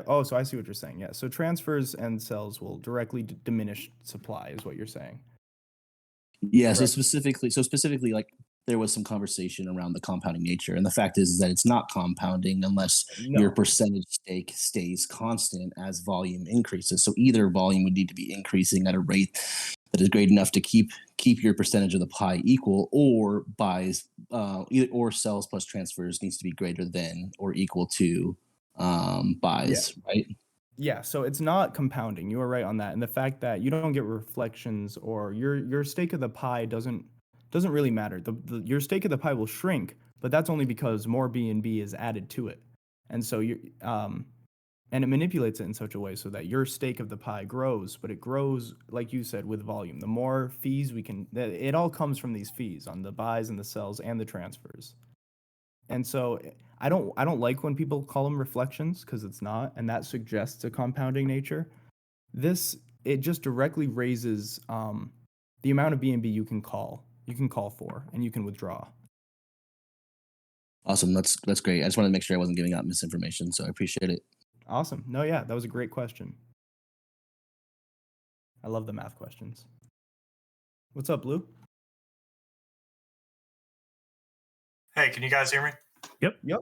Oh, so I see what you're saying. Yeah. So transfers and sells will directly diminish supply, is what you're saying. Yeah. Correct. So specifically, like there was some conversation around the compounding nature, and the fact is that it's not compounding unless your No. percentage stake stays constant as volume increases. So either volume would need to be increasing at a rate that is great enough to keep your percentage of the pie equal, or buys or sells plus transfers needs to be greater than or equal to buys, right? Yeah, so it's not compounding. You are right on that. And the fact that you don't get reflections or your stake of the pie doesn't really matter. Your stake of the pie will shrink, but that's only because more BNB is added to it. And so and it manipulates it in such a way so that your stake of the pie grows, but it grows, like you said, with volume. The more fees it all comes from these fees on the buys and the sells and the transfers. And so I don't like when people call them reflections because it's not, and that suggests a compounding nature. It just directly raises the amount of BNB you can call for, and you can withdraw. Awesome. That's great. I just wanted to make sure I wasn't giving out misinformation, so I appreciate it. Awesome. No, yeah, that was a great question. I love the math questions. What's up, Blue? Hey, can you guys hear me? Yep.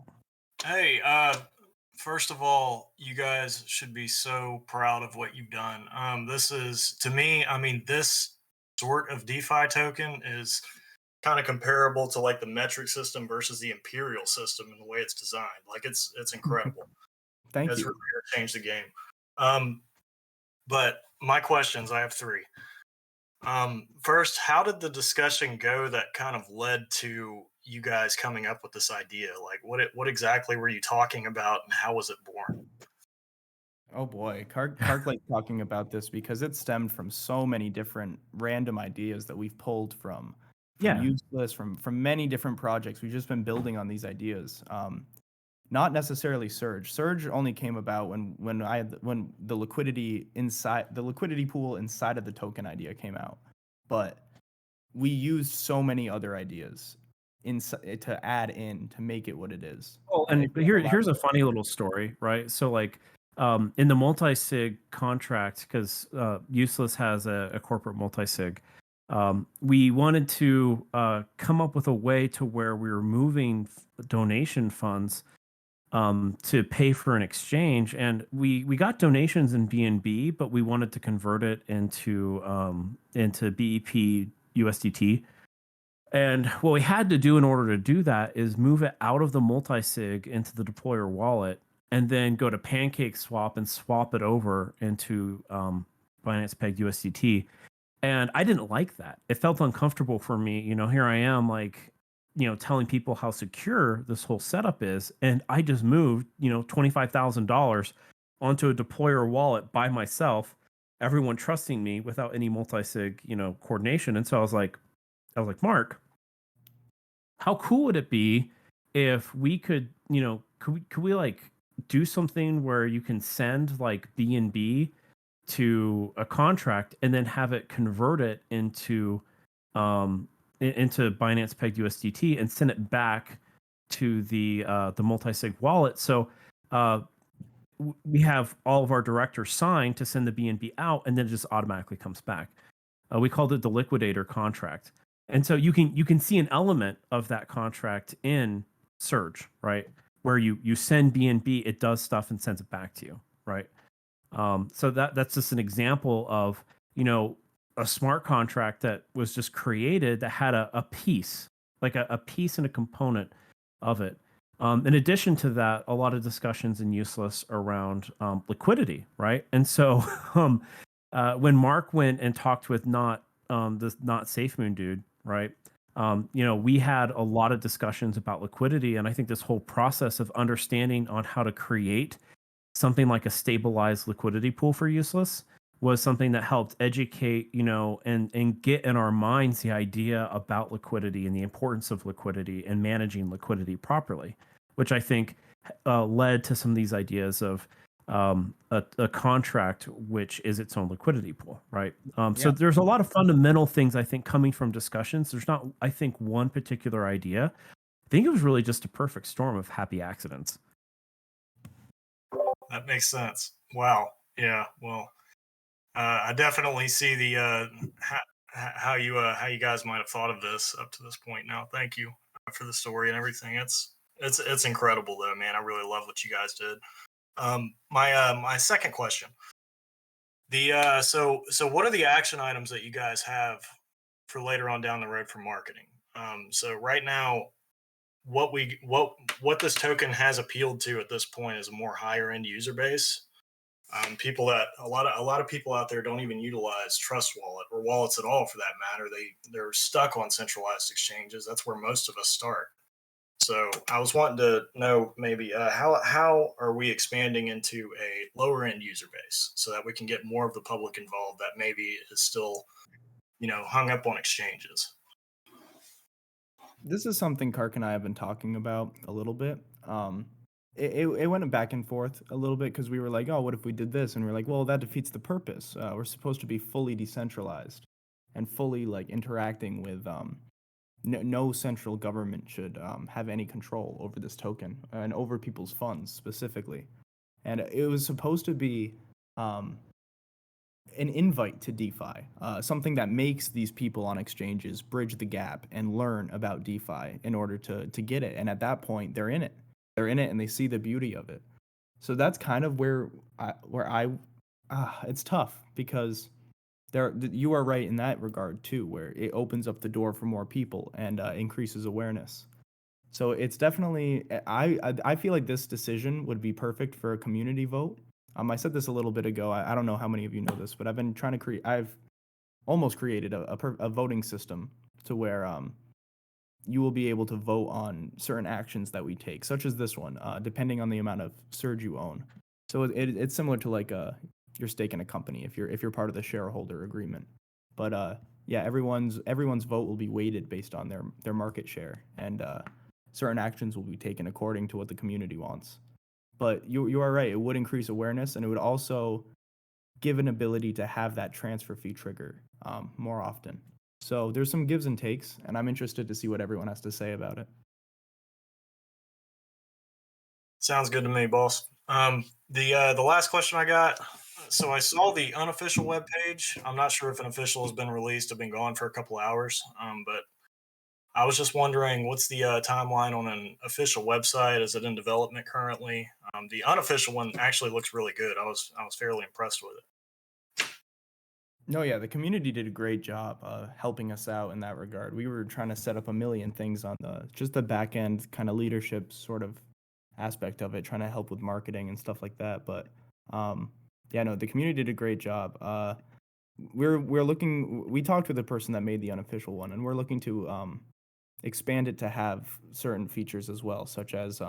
Hey, first of all, you guys should be so proud of what you've done. This is, to me, I mean, this sort of DeFi token is kind of comparable to like the metric system versus the imperial system in the way it's designed. Like it's incredible. Thank It's you. really going to change the game. But my questions, I have three. First, how did the discussion go that kind of led to you guys coming up with this idea? Like, what exactly were you talking about, and how was it born? Oh boy, Kark likes talking about this because it stemmed from so many different random ideas that we've pulled from Yeah. Useless, from many different projects. We've just been building on these ideas. Not necessarily Surge. Surge only came about when the liquidity pool inside of the token idea came out. But we used so many other ideas to add in to make it what it is. Oh, and here's a funny little story, right? So like in the multi-sig contract, because Useless has a corporate multi-sig, we wanted to come up with a way to where we were moving donation funds to pay for an exchange, and we got donations in BNB, but we wanted to convert it into BEP USDT. And what we had to do in order to do that is move it out of the multi-sig into the deployer wallet, and then go to Pancake Swap and swap it over into Binance Peg USDT. And I didn't like that. It felt uncomfortable for me. Here I am, like, telling people how secure this whole setup is, and I just moved, $25,000 onto a deployer wallet by myself, everyone trusting me without any multi-sig, coordination. And so I was like, Mark, how cool would it be if we could, could we like do something where you can send like BNB to a contract and then have it convert it into Binance Peg USDT and send it back to the multi-sig wallet. So we have all of our directors signed to send the BNB out, and then it just automatically comes back. We called it the liquidator contract. And so you can see an element of that contract in Surge, right? Where you send BNB, it does stuff and sends it back to you, right? So that's just an example of, a smart contract that was just created that had a piece, like a piece and a component of it. In addition to that, a lot of discussions in Useless around liquidity, right? And so when Mark went and talked with the not Safemoon dude, right? We had a lot of discussions about liquidity, and I think this whole process of understanding on how to create something like a stabilized liquidity pool for Useless was something that helped educate, and get in our minds the idea about liquidity and the importance of liquidity and managing liquidity properly, which I think led to some of these ideas of a contract which is its own liquidity pool, right? So Yeah. there's a lot of fundamental things I think coming from discussions. There's not, I think, one particular idea. I think it was really just a perfect storm of happy accidents. That makes sense. Wow. Yeah. Well, I definitely see the how you guys might have thought of this up to this point. Now, thank you for the story and everything. It's incredible though, man. I really love what you guys did. My second question. So what are the action items that you guys have for later on down the road for marketing? So right now, what this token has appealed to at this point is a more higher end user base. People that a lot of people out there don't even utilize Trust Wallet or wallets at all for that matter. They're stuck on centralized exchanges. That's where most of us start. So I was wanting to know maybe how are we expanding into a lower end user base so that we can get more of the public involved that maybe is still hung up on exchanges. This is something Kark and I have been talking about a little bit. It went back and forth a little bit because we were like, oh, what if we did this? And we're like, well, that defeats the purpose. We're supposed to be fully decentralized and fully like interacting with no central government should have any control over this token and over people's funds specifically. And it was supposed to be an invite to DeFi, something that makes these people on exchanges bridge the gap and learn about DeFi in order to get it. And at that point, they're in it. They're in it, and they see the beauty of it. So that's kind of where it's tough because you are right in that regard too, where it opens up the door for more people and increases awareness. So it's definitely I feel like this decision would be perfect for a community vote. I said this a little bit ago. I don't know how many of you know this, but I've been trying to create. I've almost created a voting system to where you will be able to vote on certain actions that we take, such as this one, depending on the amount of Surge you own. So it's similar to like your stake in a company if you're part of the shareholder agreement. But yeah, everyone's vote will be weighted based on their market share, and certain actions will be taken according to what the community wants. But you are right; it would increase awareness, and it would also give an ability to have that transfer fee trigger more often. So there's some gives and takes, and I'm interested to see what everyone has to say about it. Sounds good to me, boss. The last question I got. So I saw the unofficial webpage. I'm not sure if an official has been released. I've been gone for a couple hours, but I was just wondering what's the timeline on an official website? Is it in development currently? The unofficial one actually looks really good. I was fairly impressed with it. No, yeah, the community did a great job helping us out in that regard. We were trying to set up a million things on just the back end kind of leadership sort of aspect of it, trying to help with marketing and stuff like that. But yeah, no, the community did a great job. We're looking. We talked with the person that made the unofficial one, and we're looking to expand it to have certain features as well, such as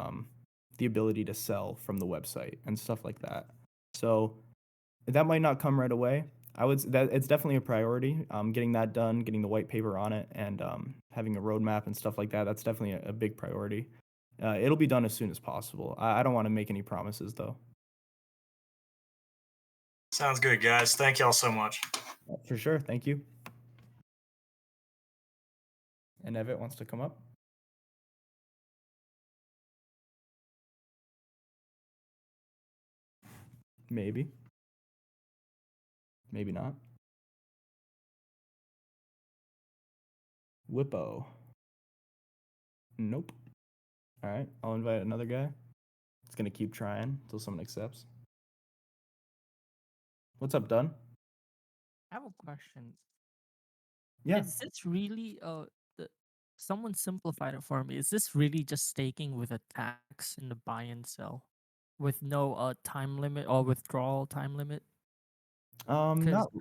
the ability to sell from the website and stuff like that. So that might not come right away. That it's definitely a priority. Getting that done, getting the white paper on it, and having a roadmap and stuff like that. That's definitely a big priority. It'll be done as soon as possible. I don't want to make any promises though. Sounds good, guys. Thank y'all so much. For sure. Thank you. And Evit wants to come up. Maybe. Maybe not. Whippo. Nope. All right, I'll invite another guy. It's gonna keep trying until someone accepts. What's up, Dunn? I have a question. Yeah. Is this really the someone simplified it for me? Is this really just staking with a tax in the buy and sell, with no time limit or withdrawal time limit? Because Not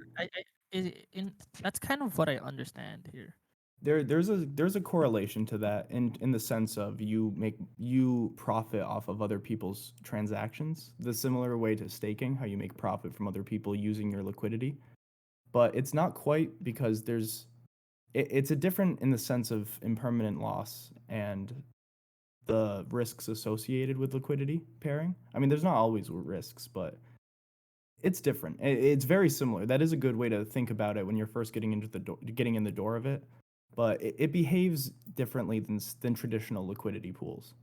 that's kind of what I understand here. there's a correlation to that in the sense of you profit off of other people's transactions. The similar way to staking, how you make profit from other people using your liquidity. But it's not quite because it's a different in the sense of impermanent loss and the risks associated with liquidity pairing. I mean, there's not always risks, but it's different. It's very similar. That is a good way to think about it when you're first getting getting in the door of it. But it behaves differently than traditional liquidity pools.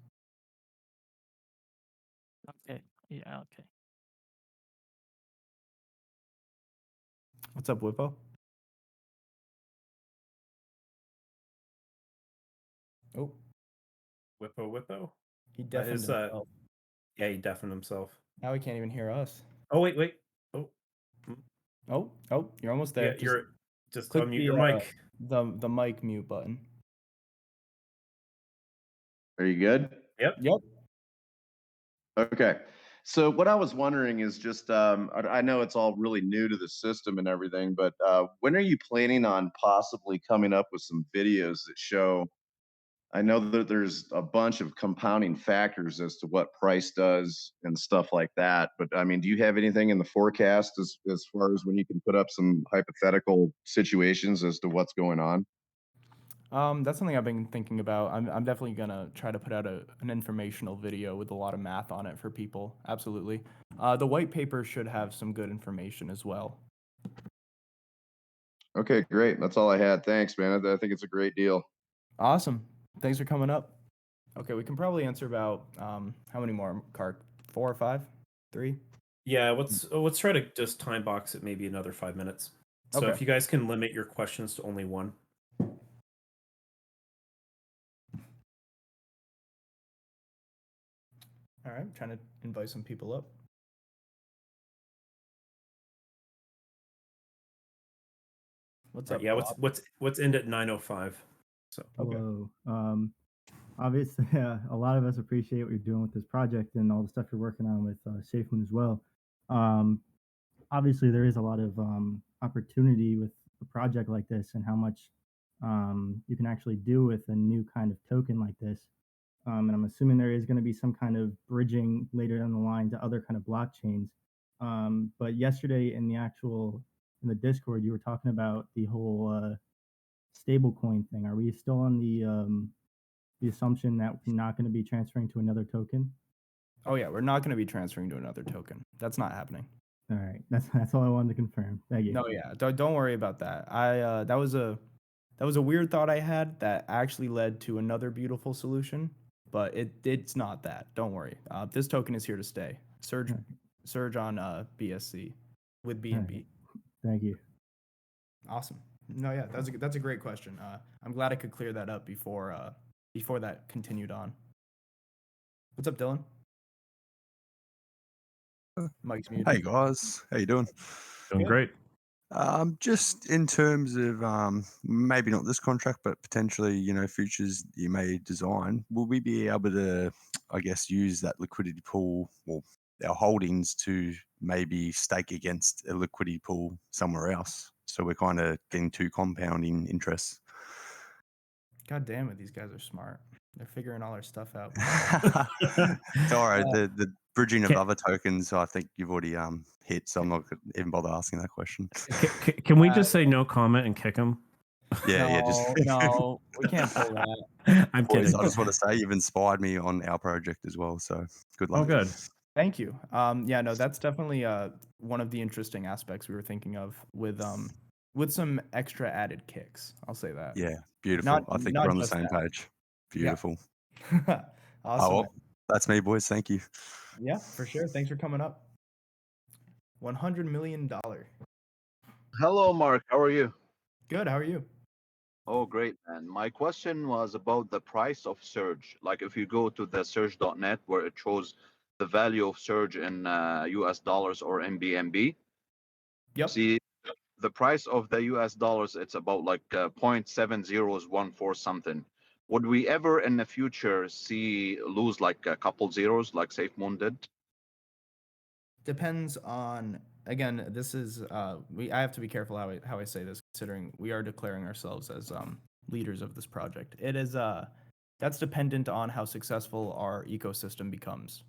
Okay. Yeah. Okay. What's up, Whippo? Oh, Whippo. he That deafened is himself. yeah, he deafened himself. Now he can't even hear us. Oh wait. Oh, Oh, you're almost there. yeah, you're just click unmute the your mic. the mic mute button. Are you good? Yep. Okay. So what I was wondering is just, I know it's all really new to the system and everything, but when are you planning on possibly coming up with some videos that show? I know that there's a bunch of compounding factors as to what price does and stuff like that. But I mean, do you have anything in the forecast as far as when you can put up some hypothetical situations as to what's going on? That's something I've been thinking about. I'm definitely gonna try to put out an informational video with a lot of math on it for people. Absolutely. The white paper should have some good information as well. Okay, great. That's all I had. Thanks, man. I think it's a great deal. Awesome. Thanks for coming up. Okay, we can probably answer about how many more, Cart? 4 or 5? 3? Yeah, let's try to just time box it maybe another 5 minutes. So Okay. if you guys can limit your questions to only one. All right, trying to invite some people up. What's up? Yeah, Bob? what's end at 9:05. So Okay. Hello. Obviously, a lot of us appreciate what you're doing with this project and all the stuff you're working on with Safemoon as well. Obviously, there is a lot of opportunity with a project like this and how much you can actually do with a new kind of token like this. And I'm assuming there is going to be some kind of bridging later down the line to other kind of blockchains. But yesterday in the Discord, you were talking about the whole stablecoin thing. Are we still on the assumption that we're not going to be transferring to another token? Oh yeah, we're not going to be transferring to another token. That's not happening. All right, that's all I wanted to confirm. Thank you. No, yeah, don't worry about that. That was a weird thought I had that actually led to another beautiful solution, but it's not that. Don't worry. This token is here to stay. Surge on BSC with BNB. Thank you. Awesome. No, yeah, that's a great question. I'm glad I could clear that up before that continued on. What's up, Dylan? Mike's muted. Hey guys, how you doing? doing great. Just in terms of maybe not this contract, but potentially, futures you may design, will we be able to, I guess, use that liquidity pool or our holdings to maybe stake against a liquidity pool somewhere else? So we're kind of getting two compounding interests. God damn it, these guys are smart. They're figuring all our stuff out. Sorry, the bridging of other tokens, I think you've already hit, so I'm not gonna even bother asking that question. Can we just say no comment and kick him? No, we can't pull that. I'm Boys, kidding. I just want to say you've inspired me on our project as well, so good luck. Oh, good. Thank you. Yeah, no, that's definitely one of the interesting aspects we were thinking of with some extra added kicks. I'll say that. Yeah, beautiful. I think we're on the same page. Beautiful. Yeah. Awesome. Oh, well, that's me, boys. Thank you. Yeah, for sure. Thanks for coming up. $100 million. Hello, Mark. How are you? Good. How are you? Oh, great, man. My question was about the price of Surge. Like if you go to the surge.net where it shows the value of Surge in US dollars or in BNB, Yep. see the price of the US dollars, it's about like 0.7014 something. Would we ever in the future see lose like a couple zeros like Safemoon did? Depends on, again, this is I have to be careful how I say this, considering we are declaring ourselves as leaders of this project. It is that's dependent on how successful our ecosystem becomes.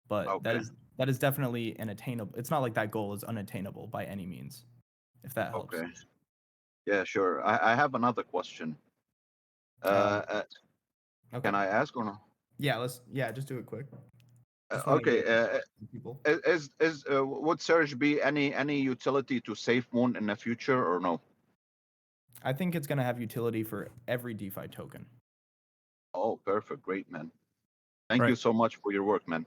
But Okay. that is definitely an attainable. It's not like that goal is unattainable by any means, if that helps. Okay. Yeah, sure. I have another question. Okay. Can I ask or no? Yeah, just do it quick. Just wanna Okay. get people. Would Surge be any utility to Safemoon in the future or no? I think it's gonna have utility for every DeFi token. Oh, perfect. Great, man. Thank you Right. so much for your work, man.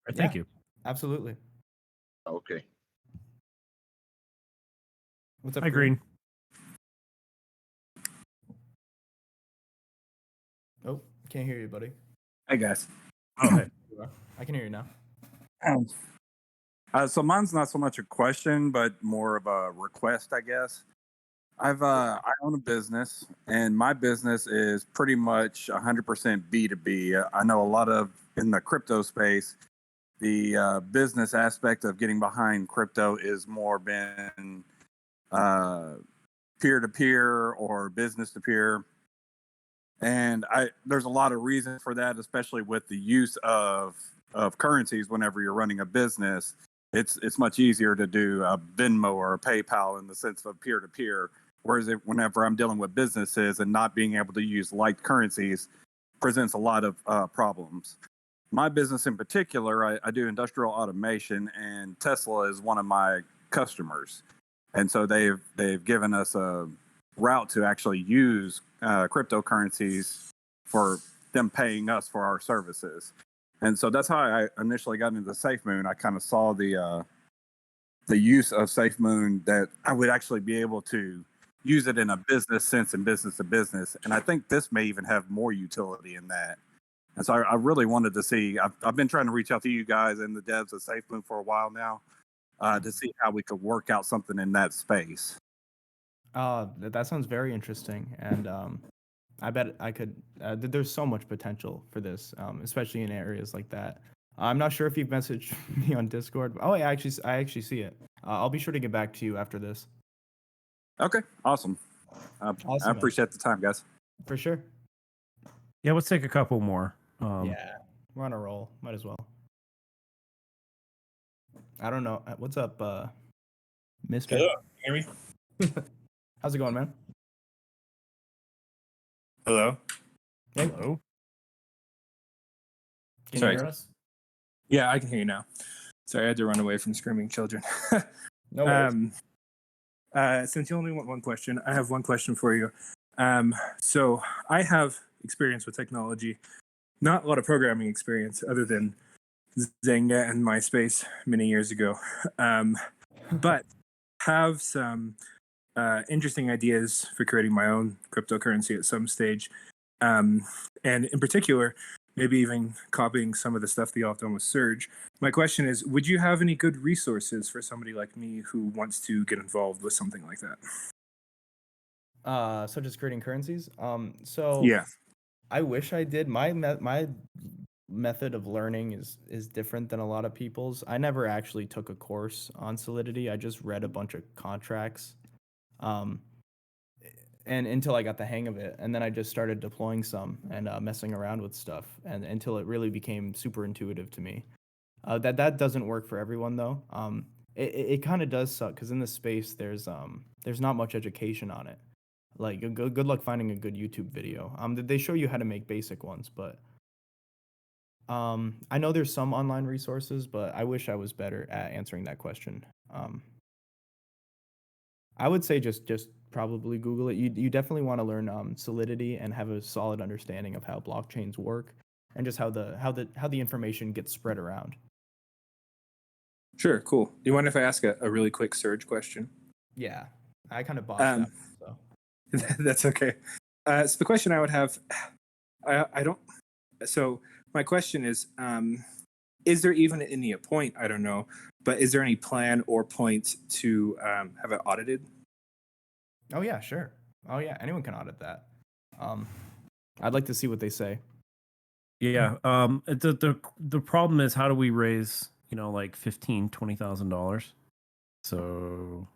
Right, thank Yeah. you. Absolutely. Okay. What's up, Hi, Green. Oh, can't hear you, buddy. Hey guys. Oh, hey. You are. I can hear you now. So mine's not so much a question, but more of a request, I guess. I own a business, and my business is pretty much 100% B2B. I know a lot of in the crypto space, the business aspect of getting behind crypto is more been peer to peer or business to peer. And there's a lot of reasons for that, especially with the use of currencies. Whenever you're running a business, it's much easier to do a Venmo or a PayPal in the sense of peer to peer. Whereas whenever I'm dealing with businesses and not being able to use like currencies presents a lot of problems. My business in particular, I do industrial automation, and Tesla is one of my customers, and so they've given us a route to actually use cryptocurrencies for them paying us for our services. And so that's how I initially got into Safemoon. I kind of saw the use of Safemoon, that I would actually be able to use it in a business sense and business to business. And I think this may even have more utility in that. And so I really wanted to see. I've been trying to reach out to you guys and the devs of Safemoon for a while now to see how we could work out something in that space. That sounds very interesting, and I bet I could. There's so much potential for this, especially in areas like that. I'm not sure if you've messaged me on Discord. Oh, yeah, I actually see it. I'll be sure to get back to you after this. Okay, awesome. I Awesome, man. appreciate the time, guys. For sure. Yeah, let's take a couple more. Yeah, we're on a roll. Might as well. I don't know. What's up, Mister? Hello, hear me? How's it going, man? Hello? Hey. Hello? Can Sorry. you hear us? Yeah, I can hear you now. Sorry, I had to run away from screaming children. No worries. Since you only want one question, I have one question for you. So I have experience with technology, not a lot of programming experience other than Zynga and MySpace many years ago, but have some interesting ideas for creating my own cryptocurrency at some stage. And in particular, maybe even copying some of the stuff that y'all have done with Surge. My question is, would you have any good resources for somebody like me who wants to get involved with something like that? Such as creating currencies. So Yeah. I wish I did. My method of learning is different than a lot of people's. I never actually took a course on Solidity. I just read a bunch of contracts. And until I got the hang of it, and then I just started deploying some and messing around with stuff, and until it really became super intuitive to me. That doesn't work for everyone though. It kind of does suck because in this space there's not much education on it. Like good luck finding a good YouTube video. They show you how to make basic ones, but I know there's some online resources, but I wish I was better at answering that question. I would say just probably Google it. You definitely want to learn Solidity and have a solid understanding of how blockchains work and just how the information gets spread around. Sure, cool. Do you mind if I ask a really quick Surge question? Yeah, I kind of botched that one, so. That's okay. So the question I would have, I don't. So my question is there even any point? I don't know, but is there any plan or point to have it audited? Oh yeah, sure. Oh yeah, anyone can audit that. I'd like to see what they say. Yeah. The problem is, how do we raise, like $15,000-$20,000? So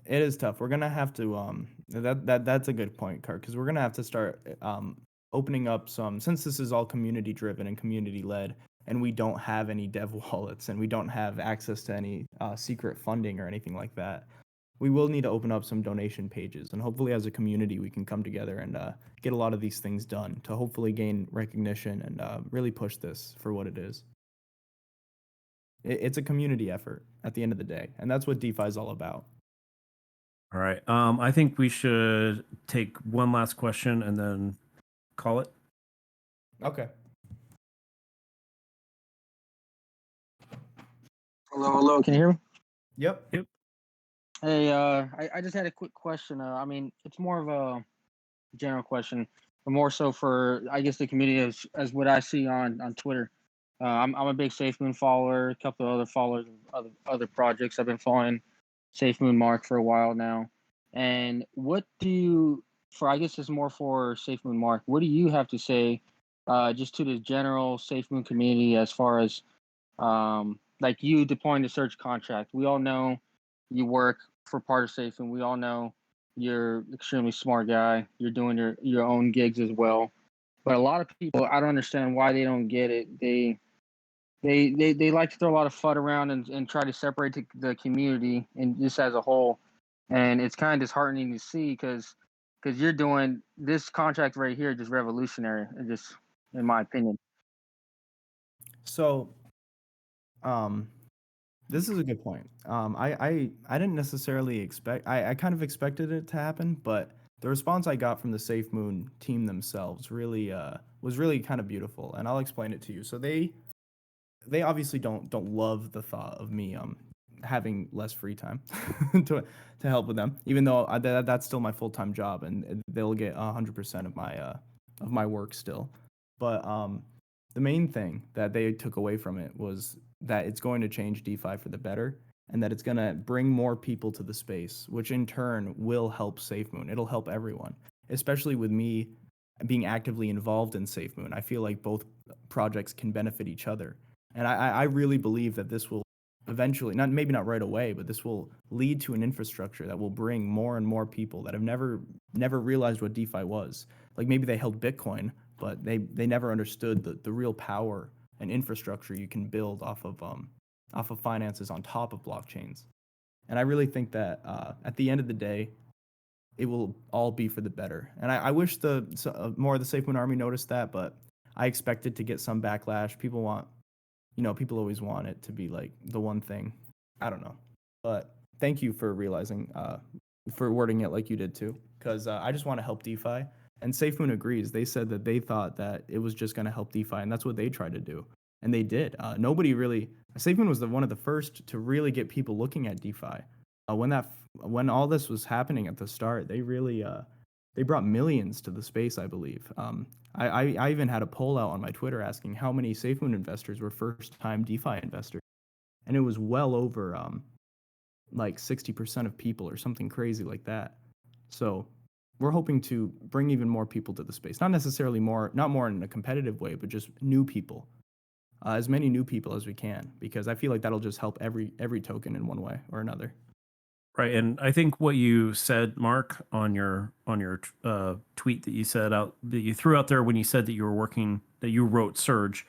It is tough. We're gonna have to that's a good point, Cart, because we're gonna have to start opening up some, since this is all community driven and community led, and we don't have any dev wallets and we don't have access to any secret funding or anything like that. We will need to open up some donation pages, and hopefully as a community we can come together and get a lot of these things done to hopefully gain recognition and really push this for what it is. It's a community effort at the end of the day, and that's what DeFi is all about. all right. I think we should take one last question and then call it. Okay. Hello, can you hear me? Yep. Hey, I just had a quick question. I mean, it's more of a general question, but more so for, I guess, the community as what I see on Twitter. I'm a big Safemoon follower, a couple of other followers of other projects. I've been following Safemoon Mark for a while now. And what do you, for, I guess it's more for Safemoon Mark, what do you have to say just to the general Safemoon community as far as like you deploying the search contract? We all know you work for part of Safemoon. We all know you're extremely smart guy. You're doing your own gigs as well. But a lot of people, I don't understand why they don't get it. They like to throw a lot of FUD around and try to separate the community and just as a whole. And it's kind of disheartening to see because you're doing this contract right here, just revolutionary, just in my opinion. So, this is a good point. I didn't necessarily expect. I kind of expected it to happen, but the response I got from the Safemoon team themselves really was really kind of beautiful, and I'll explain it to you. So they obviously don't love the thought of me having less free time to help with them, even though that's still my full-time job, and they'll get 100% of my work still. But the main thing that they took away from it was that it's going to change DeFi for the better, and that it's going to bring more people to the space, which in turn will help Safemoon. It'll help everyone, especially with me being actively involved in Safemoon. I feel like both projects can benefit each other. And I really believe that this will eventually, maybe not right away, but this will lead to an infrastructure that will bring more and more people that have never realized what DeFi was. Like maybe they held Bitcoin, but they never understood the real power and infrastructure you can build off of finances on top of blockchains. And I really think that at the end of the day, it will all be for the better. And I wish more of the Safemoon army noticed that, but I expected to get some backlash. People always want it to be like the one thing. I don't know. But thank you for realizing, for wording it like you did too, because I just want to help DeFi. And Safemoon agrees. They said that they thought that it was just going to help DeFi, and that's what they tried to do. And they did. Safemoon was one of the first to really get people looking at DeFi. When all this was happening at the start, they really they brought millions to the space, I believe. I even had a poll out on my Twitter asking how many Safemoon investors were first-time DeFi investors, and it was well over like 60% of people or something crazy like that. So we're hoping to bring even more people to the space, not necessarily not more in a competitive way, but just new people, as many new people as we can, because I feel like that'll just help every token in one way or another. Right, and I think what you said, Mark, on your tweet that you threw out there when you said that you wrote Surge,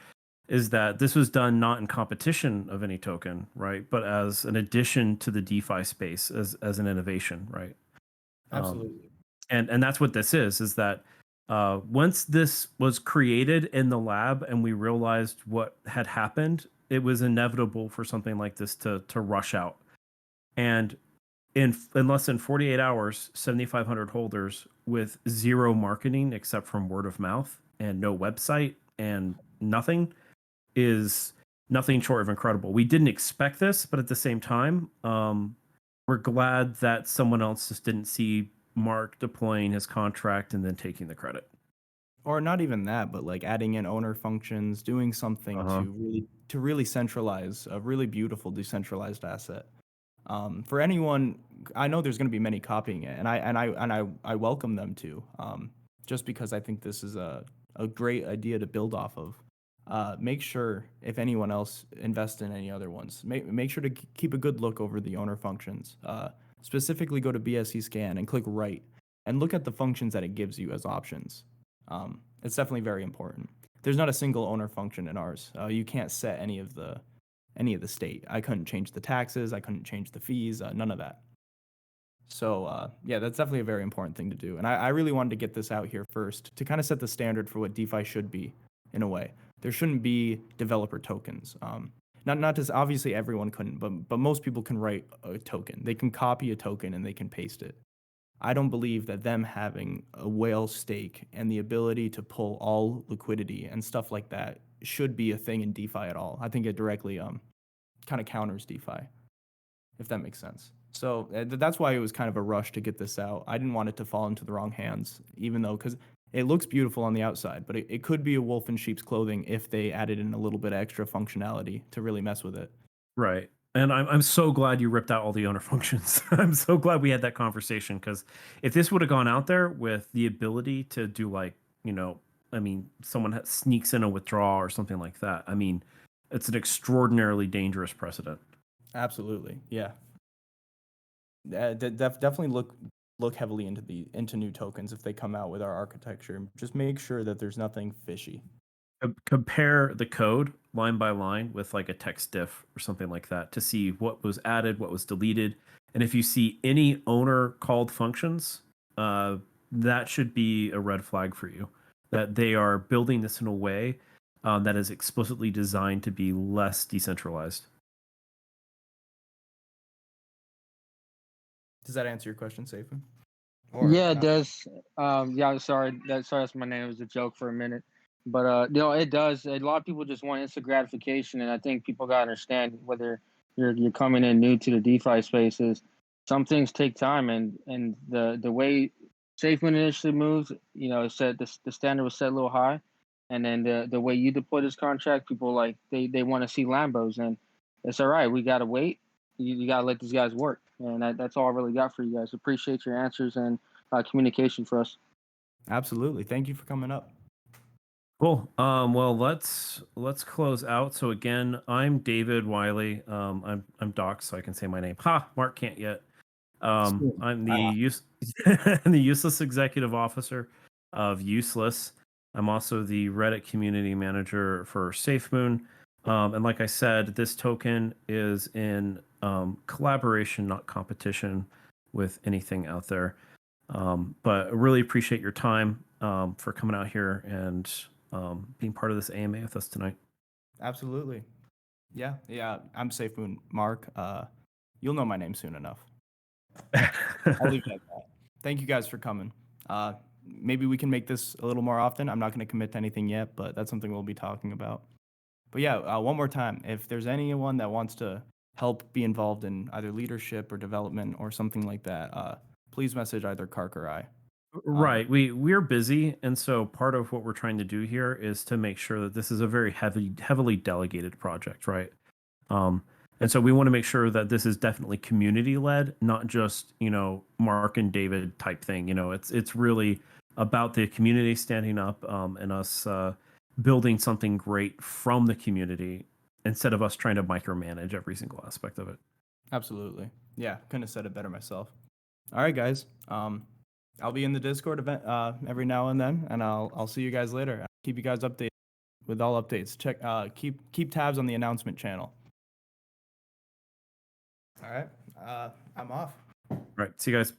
is that this was done not in competition of any token, right, but as an addition to the DeFi space, as an innovation, right? Absolutely. And that's what this is that once this was created in the lab and we realized what had happened, it was inevitable for something like this to rush out. And in less than 48 hours, 7,500 holders with zero marketing except from word of mouth and no website and nothing is nothing short of incredible. We didn't expect this, but at the same time, we're glad that someone else just didn't see Mark deploying his contract and then taking the credit. Or not even that, but like adding in owner functions, doing something Uh-huh. to really centralize a really beautiful decentralized asset. For anyone, I know there's going to be many copying it, and I welcome them to. Just because I think this is a great idea to build off of. Make sure if anyone else invests in any other ones, make sure to keep a good look over the owner functions. Specifically, go to BSC Scan and click right, and look at the functions that it gives you as options. It's definitely very important. There's not a single owner function in ours. You can't set any of the state. I couldn't change the taxes. I couldn't change the fees. None of that. So yeah, that's definitely a very important thing to do. And I really wanted to get this out here first to kind of set the standard for what DeFi should be in a way. There shouldn't be developer tokens. Not just obviously everyone couldn't, but most people can write a token. They can copy a token and they can paste it. I don't believe that them having a whale stake and the ability to pull all liquidity and stuff like that should be a thing in DeFi at all. I think it directly kind of counters DeFi, if that makes sense. So that's why it was kind of a rush to get this out. I didn't want it to fall into the wrong hands, even though, because it looks beautiful on the outside, but it could be a wolf in sheep's clothing if they added in a little bit of extra functionality to really mess with it. Right. And I'm so glad you ripped out all the owner functions. I'm so glad we had that conversation, because if this would have gone out there with the ability to do like, I mean, someone sneaks in a withdrawal or something like that, I mean, it's an extraordinarily dangerous precedent. Absolutely. Yeah. Definitely look heavily into new tokens if they come out with our architecture. Just make sure that there's nothing fishy. Compare the code line by line with like a text diff or something like that to see what was added, what was deleted. And if you see any owner called functions, that should be a red flag for you, that they are building this in a way that is explicitly designed to be less decentralized. Does that answer your question, Safemoon? Yeah, it does. Yeah, sorry, that's my name. It was a joke for a minute, but it does. A lot of people just want instant gratification, and I think people gotta understand whether you're coming in new to the DeFi spaces. Some things take time, and the way SafeMoon initially moves, it said the standard was set a little high, and then the way you deploy this contract, people like they want to see Lambos, and it's all right. We gotta wait. You gotta let these guys work, and that's all I really got for you guys. Appreciate your answers and communication for us. Absolutely. Thank you for coming up. Cool. Well, let's close out. So again, I'm David Wiley. I'm Doc, so I can say my name. Mark can't yet. I'm the the useless executive officer of Useless. I'm also the Reddit community manager for Safemoon. And like I said, this token is in collaboration, not competition with anything out there. But I really appreciate your time for coming out here and being part of this AMA with us tonight. Absolutely. Yeah. I'm Safemoon Mark. You'll know my name soon enough. I'll leave it at that. Thank you guys for coming. Maybe we can make this a little more often. I'm not going to commit to anything yet, but that's something we'll be talking about. But yeah, one more time, if there's anyone that wants to help be involved in either leadership or development or something like that, please message either Kark or I. Right. We're busy, and so part of what we're trying to do here is to make sure that this is a very heavily delegated project, right? And so we want to make sure that this is definitely community led, not just, Mark and David type thing. It's really about the community standing up and us building something great from the community instead of us trying to micromanage every single aspect of it. Absolutely. Yeah, couldn't have said it better myself. All right, guys. I'll be in the Discord event every now and then, and I'll see you guys later. I'll keep you guys updated with all updates. Check keep tabs on the announcement channel. All right. I'm off. All right. See you guys.